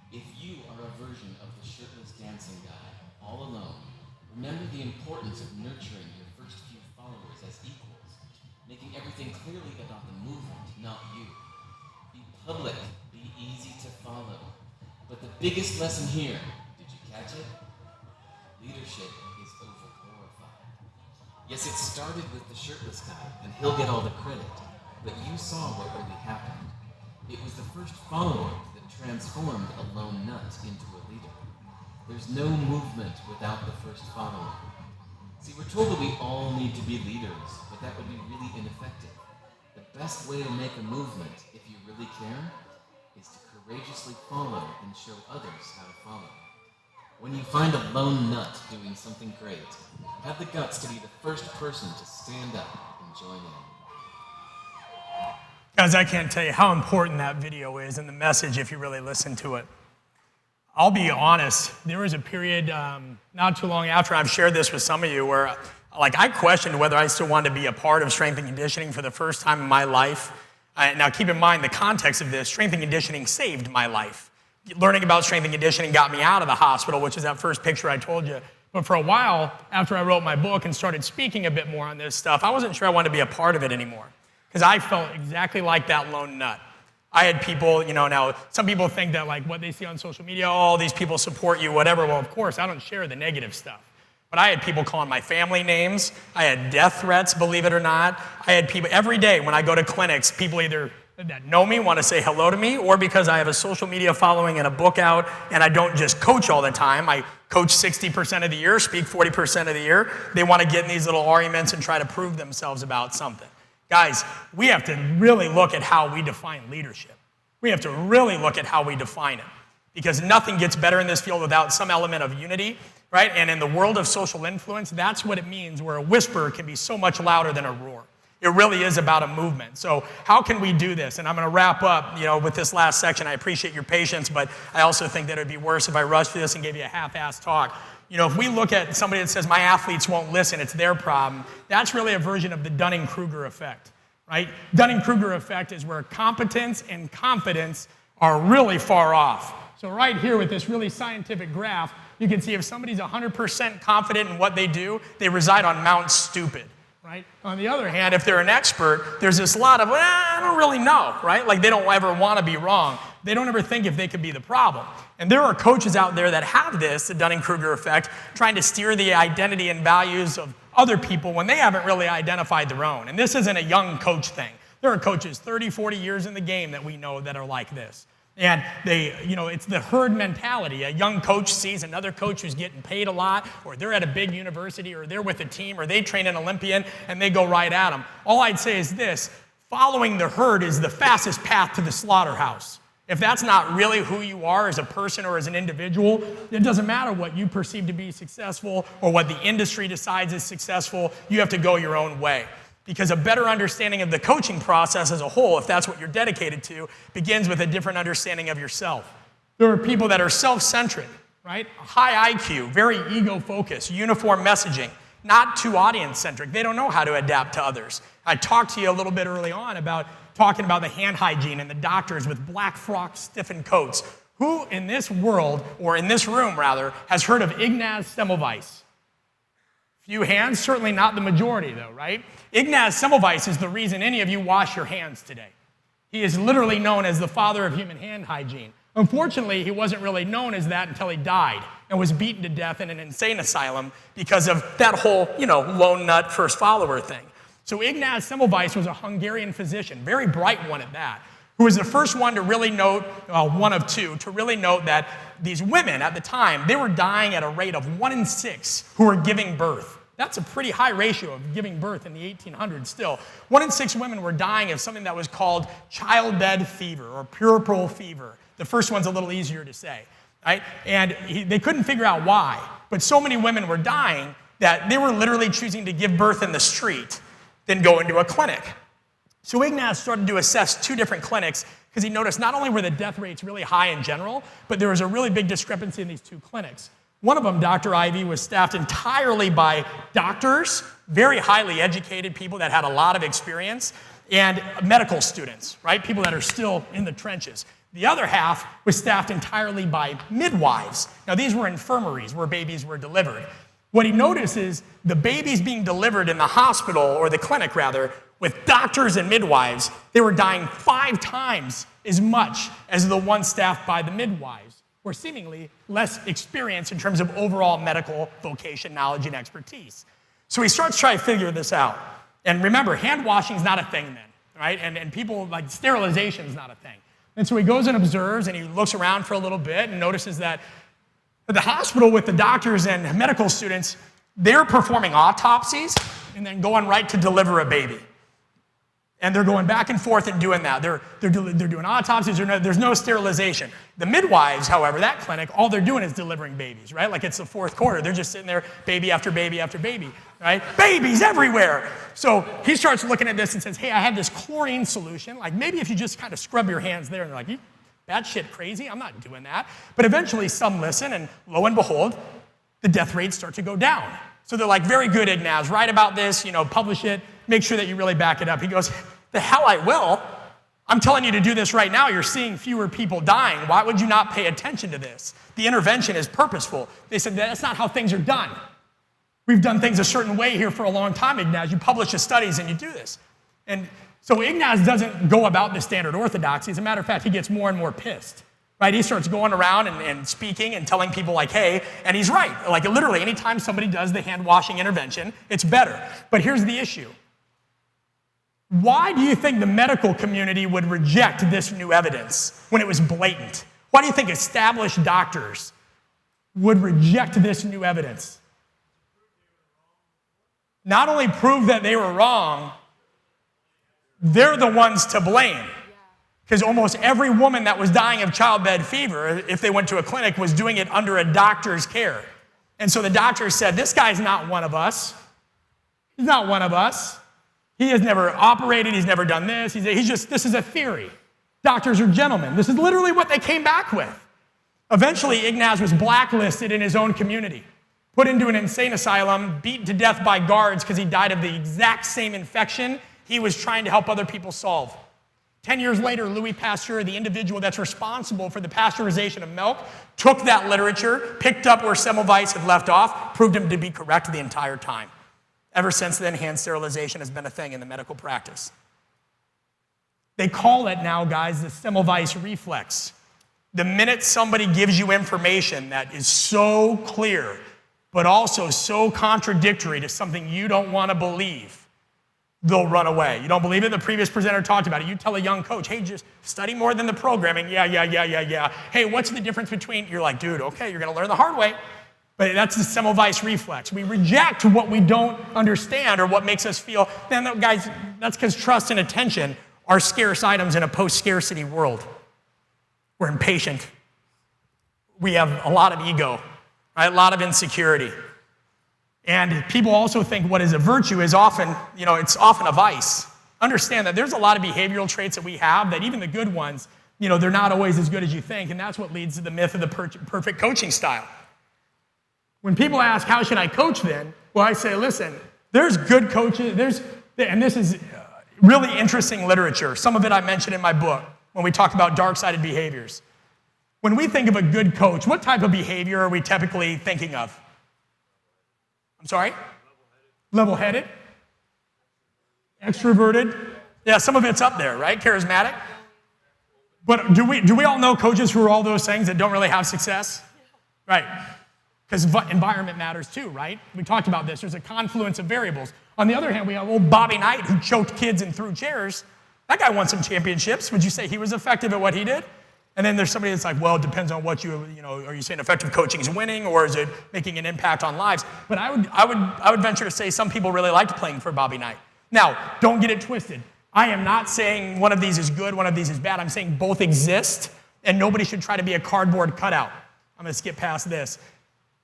If you are a version of the shirtless dancing guy, all alone, remember the importance of nurturing your first few followers as equals, making everything clearly about the movement, not you. Be public, be easy to follow. But the biggest lesson here, did you catch it? Leadership is over-glorified. Yes, it started with the shirtless guy, and he'll get all the credit, but you saw what really happened. It was the first follower that transformed a lone nut into a leader. There's no movement without the first follower. See, we're told that we all need to be leaders, but that would be really ineffective. The The best way to make a movement, if you really care, is to courageously follow and show others how to follow. When you find a lone nut doing something great, have the guts to be the first person to stand up and join in. Guys, I can't tell you how important that video is and the message if you really listen to it. I'll be honest, there was a period not too long after I've shared this with some of you where I questioned whether I still wanted to be a part of strength and conditioning for the first time in my life. Now keep in mind the context of this, strength and conditioning saved my life. Learning about strength and conditioning got me out of the hospital, which is that first picture I told you. But for a while, after I wrote my book and started speaking a bit more on this stuff, I wasn't sure I wanted to be a part of it anymore. Because I felt exactly like that lone nut. I had people, now some people think that what they see on social media, all these people support you, whatever. Well, of course, I don't share the negative stuff. But I had people calling my family names. I had death threats, believe it or not. I had people every day when I go to clinics, people either that know me want to say hello to me, or because I have a social media following and a book out, and I don't just coach all the time. I coach 60% of the year, speak 40% of the year. They want to get in these little arguments and try to prove themselves about something. Guys, we have to really look at how we define leadership. We have to really look at how we define it. Because nothing gets better in this field without some element of unity, right? And in the world of social influence, that's what it means, where a whisper can be so much louder than a roar. It really is about a movement. So how can we do this? And I'm going to wrap up, with this last section. I appreciate your patience, but I also think that it would be worse if I rushed through this and gave you a half-assed talk. If we look at somebody that says, my athletes won't listen, it's their problem, that's really a version of the Dunning-Kruger effect, right? Dunning-Kruger effect is where competence and confidence are really far off. So right here with this really scientific graph, you can see if somebody's 100% confident in what they do, they reside on Mount Stupid, right? On the other hand, if they're an expert, there's this lot of, I don't really know, right? They don't ever want to be wrong. They don't ever think if they could be the problem. And there are coaches out there that have this, the Dunning-Kruger effect, trying to steer the identity and values of other people when they haven't really identified their own. And this isn't a young coach thing. There are coaches 30, 40 years in the game that we know that are like this. And it's the herd mentality. A young coach sees another coach who's getting paid a lot, or they're at a big university, or they're with a team, or they train an Olympian, and they go right at them. All I'd say is this: following the herd is the fastest path to the slaughterhouse. If that's not really who you are as a person or as an individual, it doesn't matter what you perceive to be successful or what the industry decides is successful. You have to go your own way. Because a better understanding of the coaching process as a whole, if that's what you're dedicated to, begins with a different understanding of yourself. There are people that are self-centered, right? High IQ, very ego-focused, uniform messaging, not too audience-centric. They don't know how to adapt to others. I talked to you a little bit early on about talking about the hand hygiene and the doctors with black frocks, stiffened coats. Who in this world, or in this room rather, has heard of Ignaz Semmelweis? Few hands, certainly not the majority though, right? Ignaz Semmelweis is the reason any of you wash your hands today. He is literally known as the father of human hand hygiene. Unfortunately, he wasn't really known as that until he died and was beaten to death in an insane asylum because of that whole, lone nut first follower thing. So Ignaz Semmelweis was a Hungarian physician, very bright one at that, who was the first one to really note, one of two, to really note that these women at the time, they were dying at a rate of 1 in 6 who were giving birth. That's a pretty high ratio of giving birth in the 1800s still. 1 in 6 women were dying of something that was called childbed fever or puerperal fever. The first one's a little easier to say, right? And they couldn't figure out why, but so many women were dying that they were literally choosing to give birth in the street than go into a clinic. So Ignaz started to assess 2 different clinics because he noticed not only were the death rates really high in general, but there was a really big discrepancy in these 2 clinics. One of them, Dr. Ivy, was staffed entirely by doctors, very highly educated people that had a lot of experience, and medical students, right? People that are still in the trenches. The other half was staffed entirely by midwives. Now, these were infirmaries where babies were delivered. What he noticed is the babies being delivered in the hospital, or the clinic rather, with doctors and midwives, they were dying 5 times as much as the one staffed by the midwives, or seemingly less experience in terms of overall medical vocation, knowledge, and expertise. So he starts trying to figure this out. And remember, hand washing is not a thing then, right? And people, sterilization is not a thing. And so he goes and observes, and he looks around for a little bit and notices that at the hospital with the doctors and medical students, they're performing autopsies and then going right to deliver a baby. And they're going back and forth and doing that. They're doing autopsies. There's no sterilization. The midwives, however, that clinic, all they're doing is delivering babies, right? Like it's the fourth quarter. They're just sitting there, baby after baby after baby, right? Babies everywhere. So he starts looking at this and says, hey, I have this chlorine solution. Like maybe if you just kind of scrub your hands there. And they're like, you batshit crazy? I'm not doing that. But eventually some listen, and lo and behold, the death rates start to go down. So they're like, very good, Ignaz, write about this, publish it, make sure that you really back it up. He goes, the hell I will. I'm telling you to do this right now. You're seeing fewer people dying. Why would you not pay attention to this? The intervention is purposeful. They said, that's not how things are done. We've done things a certain way here for a long time, Ignaz. You publish the studies and you do this. And so Ignaz doesn't go about the standard orthodoxy. As a matter of fact, he gets more and more pissed. Right? He starts going around and speaking and telling people like, hey, and he's right. Like literally, anytime somebody does the hand washing intervention, it's better. But here's the issue. Why do you think the medical community would reject this new evidence when it was blatant? Why do you think established doctors would reject this new evidence? Not only prove that they were wrong, they're the ones to blame. Because almost every woman that was dying of childbed fever, if they went to a clinic, was doing it under a doctor's care. And so the doctor said, this guy's not one of us. He's not one of us. He has never operated. He's never done this. This is a theory. Doctors are gentlemen. This is literally what they came back with. Eventually, Ignaz was blacklisted in his own community, put into an insane asylum, beaten to death by guards because he died of the exact same infection he was trying to help other people solve. 10 years later, Louis Pasteur, the individual that's responsible for the pasteurization of milk, took that literature, picked up where Semmelweis had left off, proved him to be correct the entire time. Ever since then, hand sterilization has been a thing in the medical practice. They call it now, guys, the Semmelweis reflex. The minute somebody gives you information that is so clear, but also so contradictory to something you don't want to believe, they'll run away. You don't believe it? The previous presenter talked about it. You tell a young coach, hey, just study more than the programming. Yeah. Hey, what's the difference between, you're like, dude, okay, you're going to learn the hard way. But that's the Semmelweis reflex. We reject what we don't understand or what makes us feel, man, guys, that's because trust and attention are scarce items in a post-scarcity world. We're impatient. We have a lot of ego, right? A lot of insecurity. And people also think what is a virtue is often, it's often a vice. Understand that there's a lot of behavioral traits that we have that even the good ones, they're not always as good as you think. And that's what leads to the myth of the perfect coaching style. When people ask, how should I coach then? Well, I say, listen, there's good coaches, and this is really interesting literature. Some of it I mentioned in my book when we talked about dark-sided behaviors. When we think of a good coach, what type of behavior are we typically thinking of? I'm sorry? Level-headed? Extroverted? Yeah, some of it's up there, right? Charismatic? But do we all know coaches who are all those things that don't really have success? Right. Because environment matters too, right? We talked about this. There's a confluence of variables. On the other hand, we have old Bobby Knight who choked kids and threw chairs. That guy won some championships. Would you say he was effective at what he did? And then there's somebody that's like, well, it depends on what are you saying effective coaching is winning or is it making an impact on lives? But I would venture to say some people really liked playing for Bobby Knight. Now, don't get it twisted. I am not saying one of these is good, one of these is bad. I'm saying both exist and nobody should try to be a cardboard cutout. I'm going to skip past this.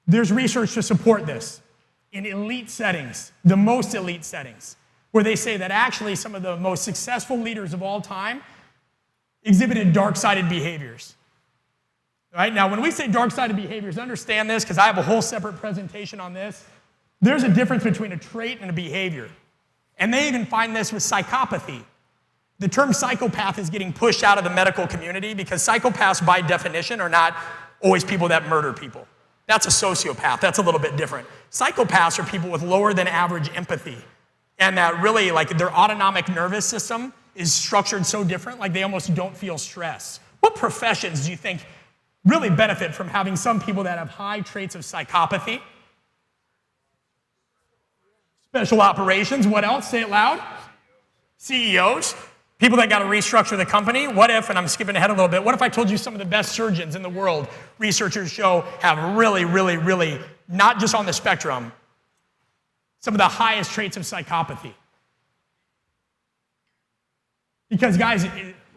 There's research to support this in elite settings, the most elite settings, where they say that actually some of the most successful leaders of all time exhibited dark-sided behaviors. Right? Now, when we say dark-sided behaviors, understand this, because I have a whole separate presentation on this. There's a difference between a trait and a behavior. And they even find this with psychopathy. The term psychopath is getting pushed out of the medical community because psychopaths, by definition, are not always people that murder people. That's a sociopath. That's a little bit different. Psychopaths are people with lower than average empathy. And that really, their autonomic nervous system is structured so different, they almost don't feel stress. What professions do you think really benefit from having some people that have high traits of psychopathy? Special operations. What else? Say it loud. CEOs. People that got to restructure the company. What if, and I'm skipping ahead a little bit, what if I told you some of the best surgeons in the world, researchers show, have really, not just on the spectrum, some of the highest traits of psychopathy? Because guys,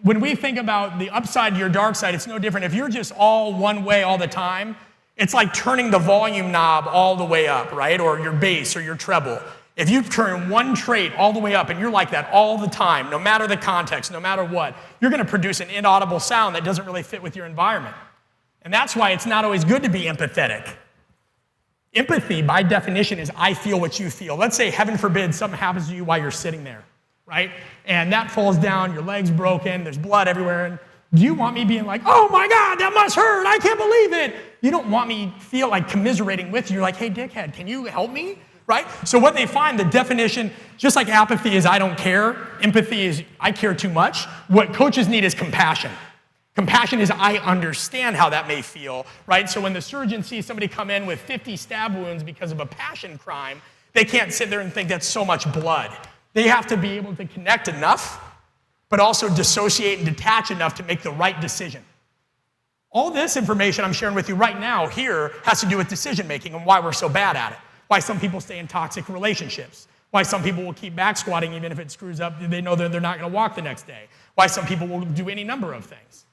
when we think about the upside to your dark side, it's no different. If you're just all one way all the time, it's like turning the volume knob all the way up, right? Or your bass or your treble. If you turn one trait all the way up and you're like that all the time, no matter the context, no matter what, you're going to produce an inaudible sound that doesn't really fit with your environment. And that's why it's not always good to be empathetic. Empathy, by definition, is I feel what you feel. Let's say, heaven forbid, something happens to you while you're sitting there, right? And that falls down, your leg's broken, there's blood everywhere. And do you want me being like, oh my God, that must hurt, I can't believe it? You don't want me feel like commiserating with you. You're like, hey, dickhead, can you help me? Right? So what they find, the definition, just like apathy is I don't care, empathy is I care too much. What coaches need is compassion. Compassion is I understand how that may feel, right? So when the surgeon sees somebody come in with 50 stab wounds because of a passion crime, they can't sit there and think that's so much blood. They have to be able to connect enough, but also dissociate and detach enough to make the right decision. All this information I'm sharing with you right now here has to do with decision making and why we're so bad at it. Why some people stay in toxic relationships. Why some people will keep back squatting even if it screws up, they know that they're not going to walk the next day. Why some people will do any number of things.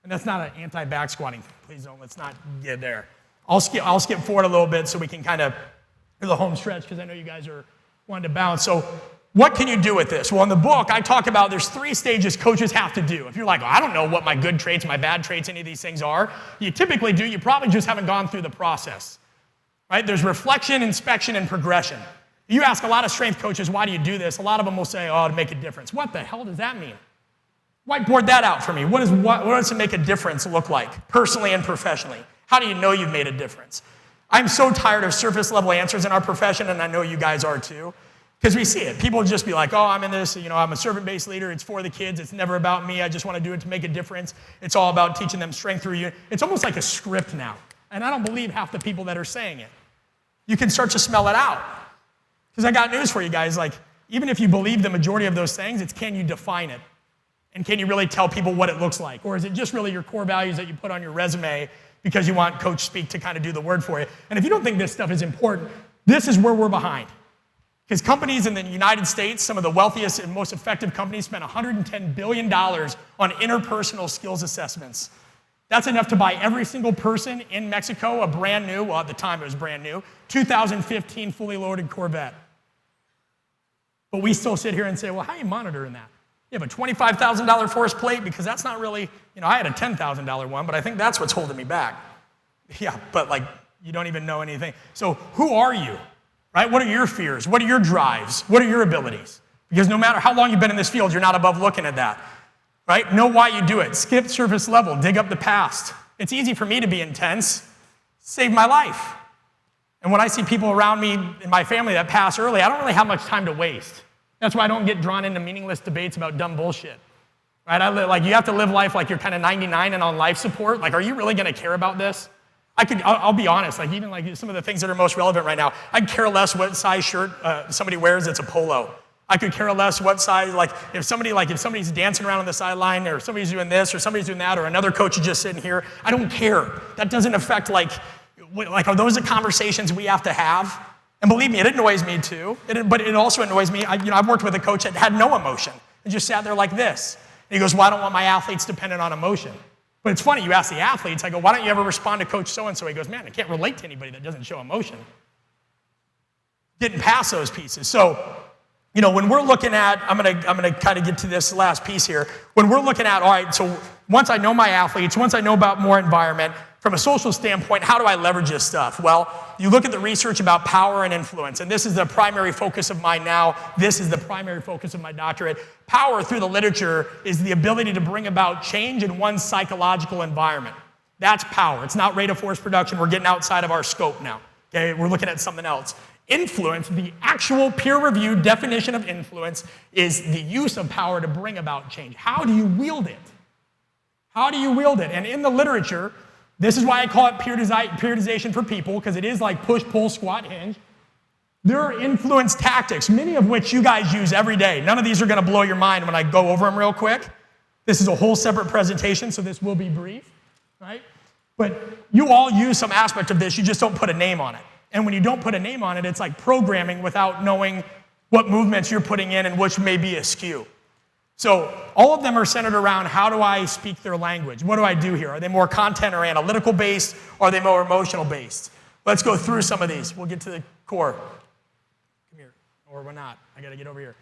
And that's not an anti-back squatting thing. Please don't, let's not get there. I'll skip forward a little bit so we can kind of do the home stretch because I know you guys are wanting to bounce. So what can you do with this? Well, in the book, I talk about there's 3 stages coaches have to do. If you're like, oh, I don't know what my good traits, my bad traits, any of these things are, you typically do. You probably just haven't gone through the process. Right? There's reflection, inspection, and progression. You ask a lot of strength coaches, why do you do this? A lot of them will say, oh, to make a difference. What the hell does that mean? Whiteboard that out for me. What does it make a difference look like, personally and professionally? How do you know you've made a difference? I'm so tired of surface level answers in our profession, and I know you guys are too, because we see it. People will just be like, oh, I'm in this, I'm a servant-based leader, it's for the kids, it's never about me, I just want to do it to make a difference. It's all about teaching them strength through you. It's almost like a script now, and I don't believe half the people that are saying it. You can start to smell it out. Because I got news for you guys, like, even if you believe the majority of those things, it's can you define it? And can you really tell people what it looks like? Or is it just really your core values that you put on your resume because you want Coach Speak to kind of do the word for you? And if you don't think this stuff is important, this is where we're behind. Because companies in the United States, some of the wealthiest and most effective companies, spend $110 billion on interpersonal skills assessments. That's enough to buy every single person in Mexico a brand new, well, at the time it was brand new, 2015 fully loaded Corvette. But we still sit here and say, well, how are you monitoring that? You have a $25,000 force plate? Because that's not really, I had a $10,000 one, but I think that's what's holding me back. Yeah, but like, you don't even know anything. So who are you, right? What are your fears? What are your drives? What are your abilities? Because no matter how long you've been in this field, you're not above looking at that. Right? Know why you do it. Skip surface level. Dig up the past. It's easy for me to be intense. Save my life. And when I see people around me in my family that pass early, I don't really have much time to waste. That's why I don't get drawn into meaningless debates about dumb bullshit. Right? You have to live life like you're kind of 99 and on life support. Like, are you really going to care about this? I'll be honest. Like, even like some of the things that are most relevant right now, I'd care less what size shirt somebody wears that's a polo. I could care less what size, if somebody's dancing around on the sideline or somebody's doing this or somebody's doing that or another coach is just sitting here, I don't care. That doesn't affect, are those the conversations we have to have? And believe me, it annoys me too, but it also annoys me. I've worked with a coach that had no emotion and just sat there like this. And he goes, well, I don't want my athletes dependent on emotion. But it's funny, you ask the athletes, I go, why don't you ever respond to Coach so-and-so? He goes, man, I can't relate to anybody that doesn't show emotion. Didn't pass those pieces. So, when we're looking at, I'm gonna kind of get to this last piece here. When we're looking at, all right, so once I know my athletes, once I know about more environment, from a social standpoint, how do I leverage this stuff? Well, you look at the research about power and influence, and this is the primary focus of mine now. This is the primary focus of my doctorate. Power, through the literature, is the ability to bring about change in one's psychological environment. That's power. It's not rate of force production. We're getting outside of our scope now. Okay, we're looking at something else. Influence, the actual peer-reviewed definition of influence, is the use of power to bring about change. How do you wield it? How do you wield it? And in the literature, this is why I call it periodization for people, because it is like push, pull, squat, hinge. There are influence tactics, many of which you guys use every day. None of these are going to blow your mind when I go over them real quick. This is a whole separate presentation, so this will be brief, right? But you all use some aspect of this, you just don't put a name on it. And when you don't put a name on it, it's like programming without knowing what movements you're putting in and which may be askew. So all of them are centered around how do I speak their language? What do I do here? Are they more content or analytical based? Or are they more emotional based? Let's go through some of these. We'll get to the core. Come here. Or we're not. I got to get over here.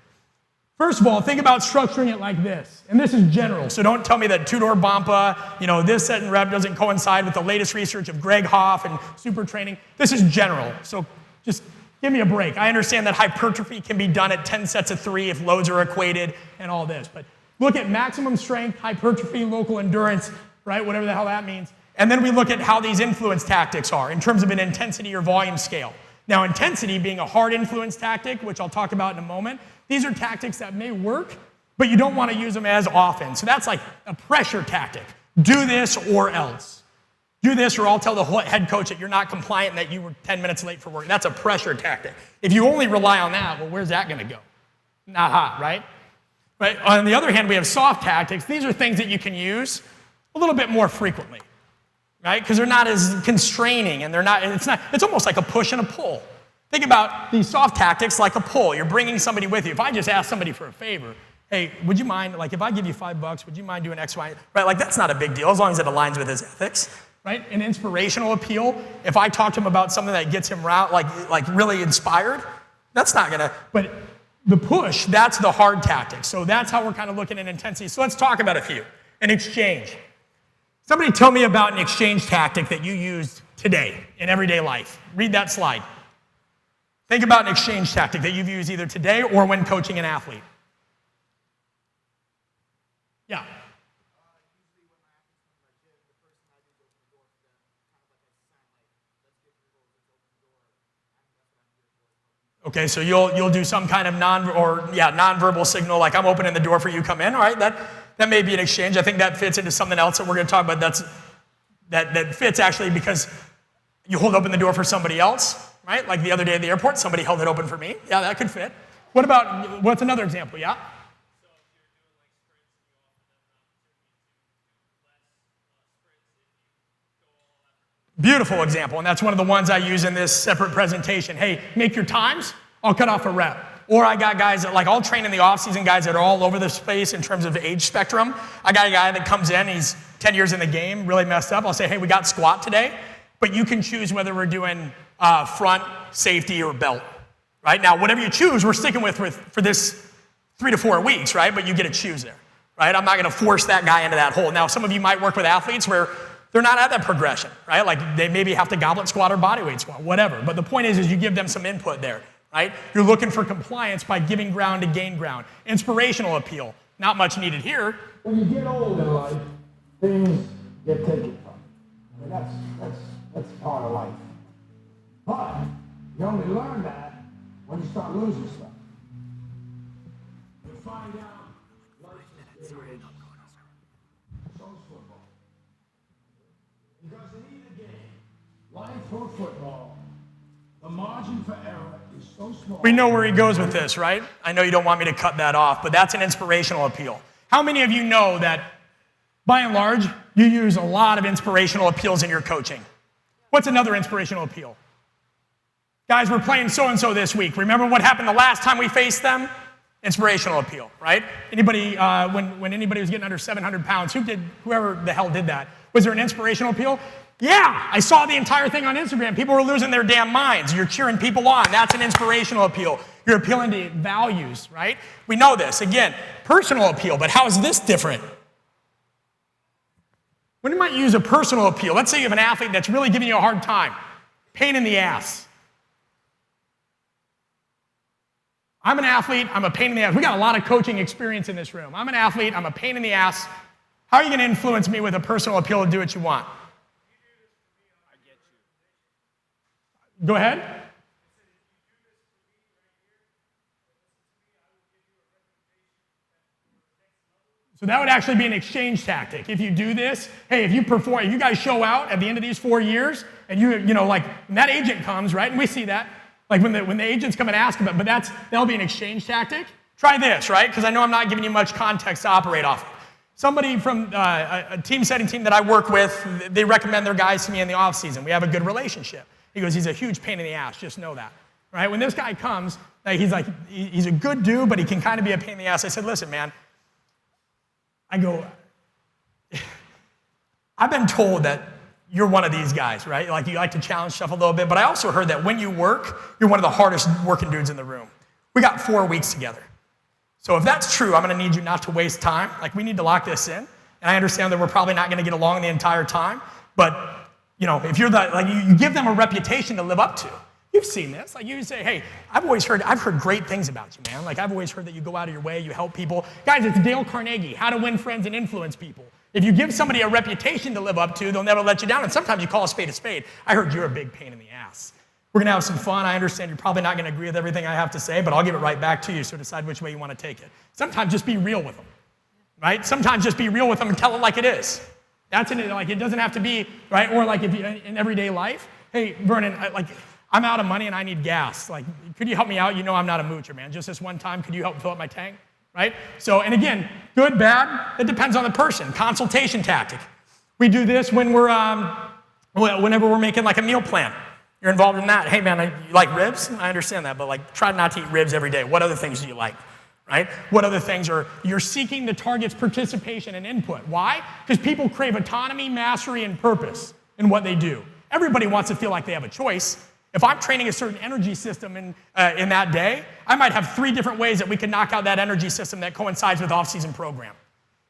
First of all, think about structuring it like this. And this is general. So don't tell me that two-door Bampa, this set and rep doesn't coincide with the latest research of Greg Hoff and super training. This is general. So just give me a break. I understand that hypertrophy can be done at 10 sets of 3 if loads are equated and all this. But look at maximum strength, hypertrophy, local endurance, right? Whatever the hell that means. And then we look at how these influence tactics are in terms of an intensity or volume scale. Now, intensity being a hard influence tactic, which I'll talk about in a moment, these are tactics that may work, but you don't want to use them as often. So that's like a pressure tactic. Do this or else. Do this or I'll tell the head coach that you're not compliant and that you were 10 minutes late for work. That's a pressure tactic. If you only rely on that, well, where's that going to go? Not hot, right? Right? On the other hand, we have soft tactics. These are things that you can use a little bit more frequently, right? Because they're not as constraining and it's almost like a push and a pull. Think about these soft tactics like a pull. You're bringing somebody with you. If I just ask somebody for a favor, hey, would you mind, like if I give you $5, would you mind doing X, Y, right? Like that's not a big deal as long as it aligns with his ethics, right? An inspirational appeal, if I talk to him about something that gets him like really inspired, that's not gonna, but the push, that's the hard tactic. So that's how we're kind of looking at intensity. So let's talk about a few. An exchange. Somebody tell me about an exchange tactic that you used today in everyday life. Read that slide. Think about an exchange tactic that you've used either today or when coaching an athlete. Yeah. Okay, so you'll do some kind of nonverbal signal like I'm opening the door for you, come in. All right, that may be an exchange. I think that fits into something else that we're going to talk about. That fits actually because you hold open the door for somebody else. Right? Like the other day at the airport, somebody held it open for me. Yeah, that could fit. What's another example? Yeah? Beautiful example, and that's one of the ones I use in this separate presentation. Hey, make your times, I'll cut off a rep. Or I got guys that, I'll train in the off-season guys that are all over the space in terms of age spectrum. I got a guy that comes in, he's 10 years in the game, really messed up. I'll say, hey, we got squat today, but you can choose whether we're doing front, safety, or belt, right? Now, whatever you choose, we're sticking with for this 3 to 4 weeks, right? But you get to choose there, right? I'm not going to force that guy into that hole. Now, some of you might work with athletes where they're not at that progression, right? Like they maybe have to goblet squat or bodyweight squat, whatever. But the point is you give them some input there, right? You're looking for compliance by giving ground to gain ground. Inspirational appeal, not much needed here. When you get old in life, things get taken from you. I mean, that's part of life. But you only learn that when you start losing stuff. You find out life is bigger. So is football. Because in either game, life or football, the margin for error is so small. We know where he goes with this, right? I know you don't want me to cut that off, but that's an inspirational appeal. How many of you know that, by and large, you use a lot of inspirational appeals in your coaching? What's another inspirational appeal? Guys, we're playing so-and-so this week. Remember what happened the last time we faced them? Inspirational appeal, right? Anybody, when anybody was getting under 700 pounds, whoever the hell did that, was there an inspirational appeal? Yeah, I saw the entire thing on Instagram. People were losing their damn minds. You're cheering people on. That's an inspirational appeal. You're appealing to values, right? We know this. Again, personal appeal, but how is this different? When you might use a personal appeal, let's say you have an athlete that's really giving you a hard time, pain in the ass. I'm an athlete, I'm a pain in the ass. We got a lot of coaching experience in this room. I'm an athlete, I'm a pain in the ass. How are you going to influence me with a personal appeal to do what you want? Go ahead. So that would actually be an exchange tactic. If you do this, hey, if you perform, if you guys show out at the end of these 4 years, and when that agent comes, right, and we see that, like when the agents come and ask about, but that'll be an exchange tactic. Try this, right? Because I know I'm not giving you much context to operate off of. Somebody from a team setting team that I work with, they recommend their guys to me in the off season. We have a good relationship. He goes, he's a huge pain in the ass, just know that, right? When this guy comes, he's a good dude, but he can kind of be a pain in the ass. I said, listen, man, I go, I've been told that you're one of these guys, right? Like you like to challenge stuff a little bit, but I also heard that when you work, you're one of the hardest working dudes in the room. We got 4 weeks together. So if that's true, I'm gonna need you not to waste time. Like we need to lock this in. And I understand that we're probably not gonna get along the entire time, but you know, if you're you give them a reputation to live up to. You've seen this. Like you say, hey, I've heard great things about you, man. Like I've always heard that you go out of your way, you help people. Guys, it's Dale Carnegie, How to Win Friends and Influence People. If you give somebody a reputation to live up to, they'll never let you down. And sometimes you call a spade a spade. I heard you're a big pain in the ass. We're gonna have some fun. I understand you're probably not gonna agree with everything I have to say, but I'll give it right back to you, so decide which way you wanna take it. Sometimes just be real with them, right? Sometimes just be real with them and tell it like it is. That's it. Like it doesn't have to be, right? Or like if you, in everyday life, hey, Vernon, I'm out of money and I need gas. Like, could you help me out? You know I'm not a moocher, man. Just this one time, could you help fill up my tank? Right? So, and again, good, bad, it depends on the person. Consultation tactic. We do this when whenever we're making like a meal plan. You're involved in that. Hey man, you like ribs? I understand that, but like try not to eat ribs every day. What other things do you like? Right? What other things you're seeking the target's participation and input. Why? Because people crave autonomy, mastery, and purpose in what they do. Everybody wants to feel like they have a choice. If I'm training a certain energy system in that day, I might have 3 different ways that we can knock out that energy system that coincides with off-season program.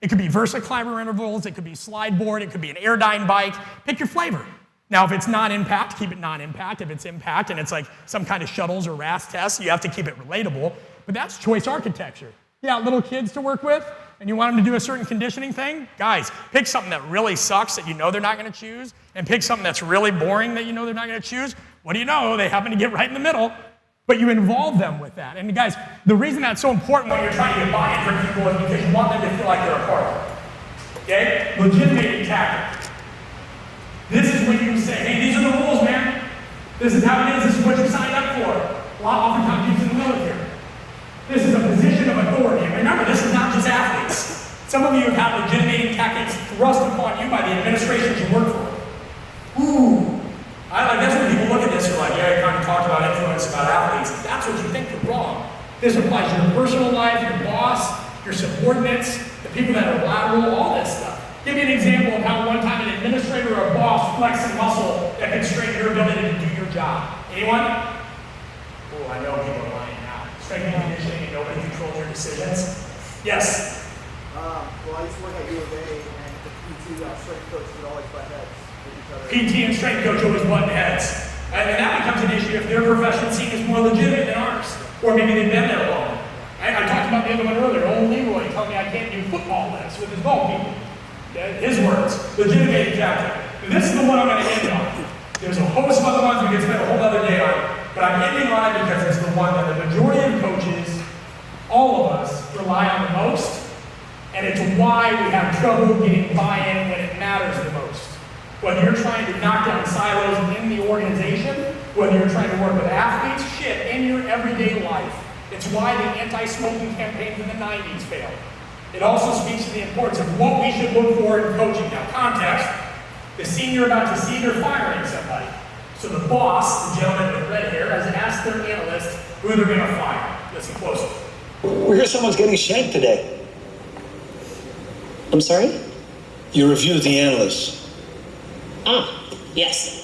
It could be Versa climber intervals, it could be slide board, it could be an Airdyne bike. Pick your flavor. Now, if it's non-impact, keep it non-impact. If it's impact and it's like some kind of shuttles or RAS tests, you have to keep it relatable. But that's choice architecture. Yeah, little kids to work with, and you want them to do a certain conditioning thing? Guys, pick something that really sucks that you know they're not gonna choose, and pick something that's really boring that you know they're not gonna choose. What do you know? They happen to get right in the middle, but you involve them with that. And guys, the reason that's so important when you're trying to get buy-in from people is because you want them to feel like they're a part of it. Okay? Legitimating tactic. This is when you say, hey, these are the rules, man. This is how it is. This is what you signed up for. A lot oftentimes used in the military. This is a position of authority. And remember, this is not just athletes. Some of you have had legitimating tactics thrust upon you by the administrations you work for. Ooh. That's when people look at this and are like, yeah, you kind of talked about influence about athletes. That's what you think you're wrong. This applies to your personal life, your boss, your subordinates, the people that are lateral, all this stuff. Give me an example of how one time an administrator or a boss flexed a muscle that constrained your ability to do your job. Anyone? Oh, I know people are lying now. Strength and conditioning and nobody controls your decisions. Yes? Well, I used to work at U of A, and the PT strength coach would always butt heads with each other. PT and strength coach always butt heads. And that becomes an issue if their profession seen as more legitimate than ours. Or maybe they've been there longer. I talked about the other one earlier, old Leroy telling me I can't do football lifts with his golf people. His words, legitimating tactic. This is the one I'm going to end on. There's a host of other ones we could spend a whole other day on, but I'm ending on it because it's the one that the majority of coaches, all of us, rely on the most, and it's why we have trouble getting buy-in when it matters the most. Whether you're trying to knock down silos in the organization, whether you're trying to work with athletes, shit, in your everyday life. It's why the anti-smoking campaigns in the 90s failed. It also speaks to the importance of what we should look for in coaching. Now, context, the scene you're about to see, they're firing somebody. So the boss, the gentleman with red hair, has asked their analyst who they're going to fire. Listen closely. We hear someone's getting shanked today. I'm sorry? You reviewed the analysts. Yes.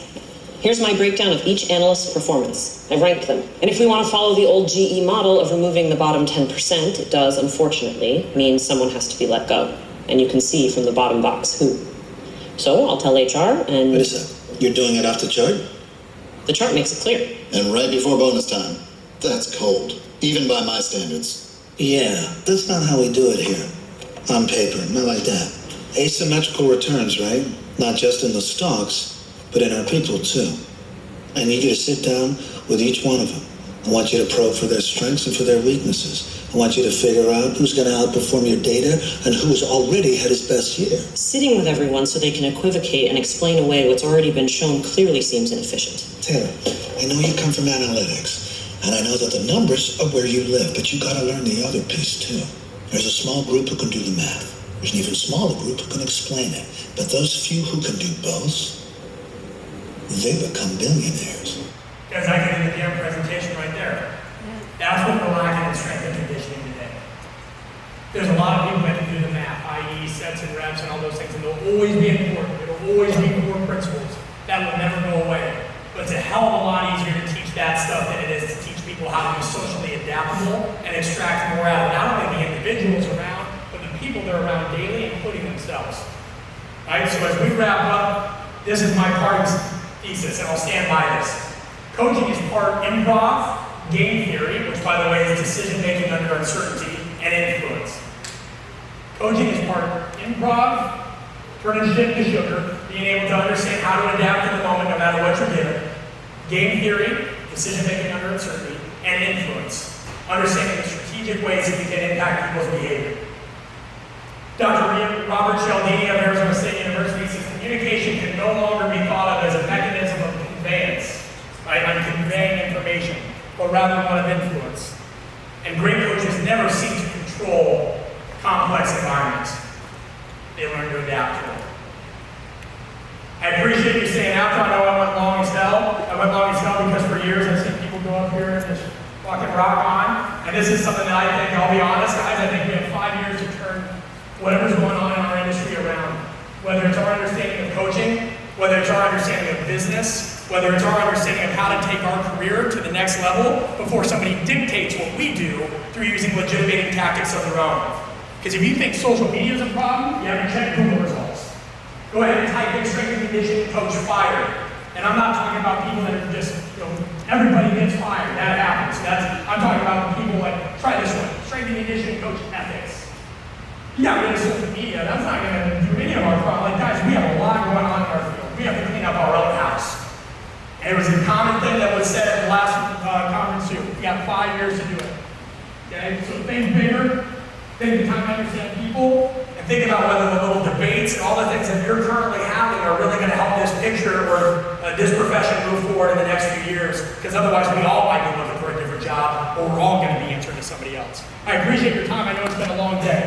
Here's my breakdown of each analyst's performance. I ranked them. And if we want to follow the old GE model of removing the bottom 10%, it does, unfortunately, mean someone has to be let go. And you can see from the bottom box who. So I'll tell HR and... Wait a sec. You're doing it off the chart? The chart makes it clear. And right before bonus time. That's cold. Even by my standards. Yeah, that's not how we do it here. On paper, not like that. Asymmetrical returns, right? Not just in the stocks, but in our people too. I need you to sit down with each one of them. I want you to probe for their strengths and for their weaknesses. I want you to figure out who's going to outperform your data and who's already had his best year. Sitting with everyone so they can equivocate and explain away what's already been shown clearly seems inefficient. Taylor, I know you come from analytics, and I know that the numbers are where you live, but you got to learn the other piece too. There's a small group who can do the math. There's an even smaller group who can explain it. But those few who can do both, they become billionaires. Because I can do the damn presentation right there. That's what we're lacking in strength and conditioning today. There's a lot of people that can do the math, i.e. sets and reps and all those things, and they'll always be important. It'll always be core principles. That will never go away. But it's a hell of a lot easier to teach that stuff than it is to teach people how to be socially adaptable and extract more out of not only the individuals around, but the people they're around daily, including themselves. Right? So as we wrap up, this is my parting thesis, and I'll stand by this. Coaching is part improv, game theory, which by the way is decision making under uncertainty, and influence. Coaching is part improv, turning shit to sugar, being able to understand how to adapt to the moment no matter what you're given. Game theory, decision making under uncertainty, and influence, understanding the strategic ways that you can impact people's behavior. Dr. Robert Cialdini of Arizona State University says communication can no longer be thought of as a mechanism of conveyance, right? I'm conveying information, but rather one of influence. And great coaches never seek to control complex environments. They learn to adapt to them. I appreciate you staying out. I know I went long as hell. I went long as hell because for years I've seen people go up here and just fucking rock on. And this is something that I think, I'll be honest, guys, I think we have 5 years to turn whatever's going on in our industry around. Whether it's our understanding of coaching, whether it's our understanding of business, whether it's our understanding of how to take our career to the next level before somebody dictates what we do through using legitimating tactics of their own. Because if you think social media is a problem, you haven't checked Google results. Go ahead and type in strength and conditioning coach fired. And I'm not talking about people that are just, everybody gets fired. That happens. I'm talking about people like, try this one, strength and conditioning coach ethics. You got rid of social media, that's not going to do any of our problems. Like, guys, we have a lot going on in our field. We have to clean up our own house. And it was a common thing that was said at the last conference too. We got 5 years to do it. Okay, so think bigger, take the time to understand people, and think about whether the little debates and all the things that you're currently having are really going to help this picture or this profession move forward in the next few years, because otherwise we all might be looking for a different job, or we're all going to be answering to somebody else. I appreciate your time. I know it's been a long day.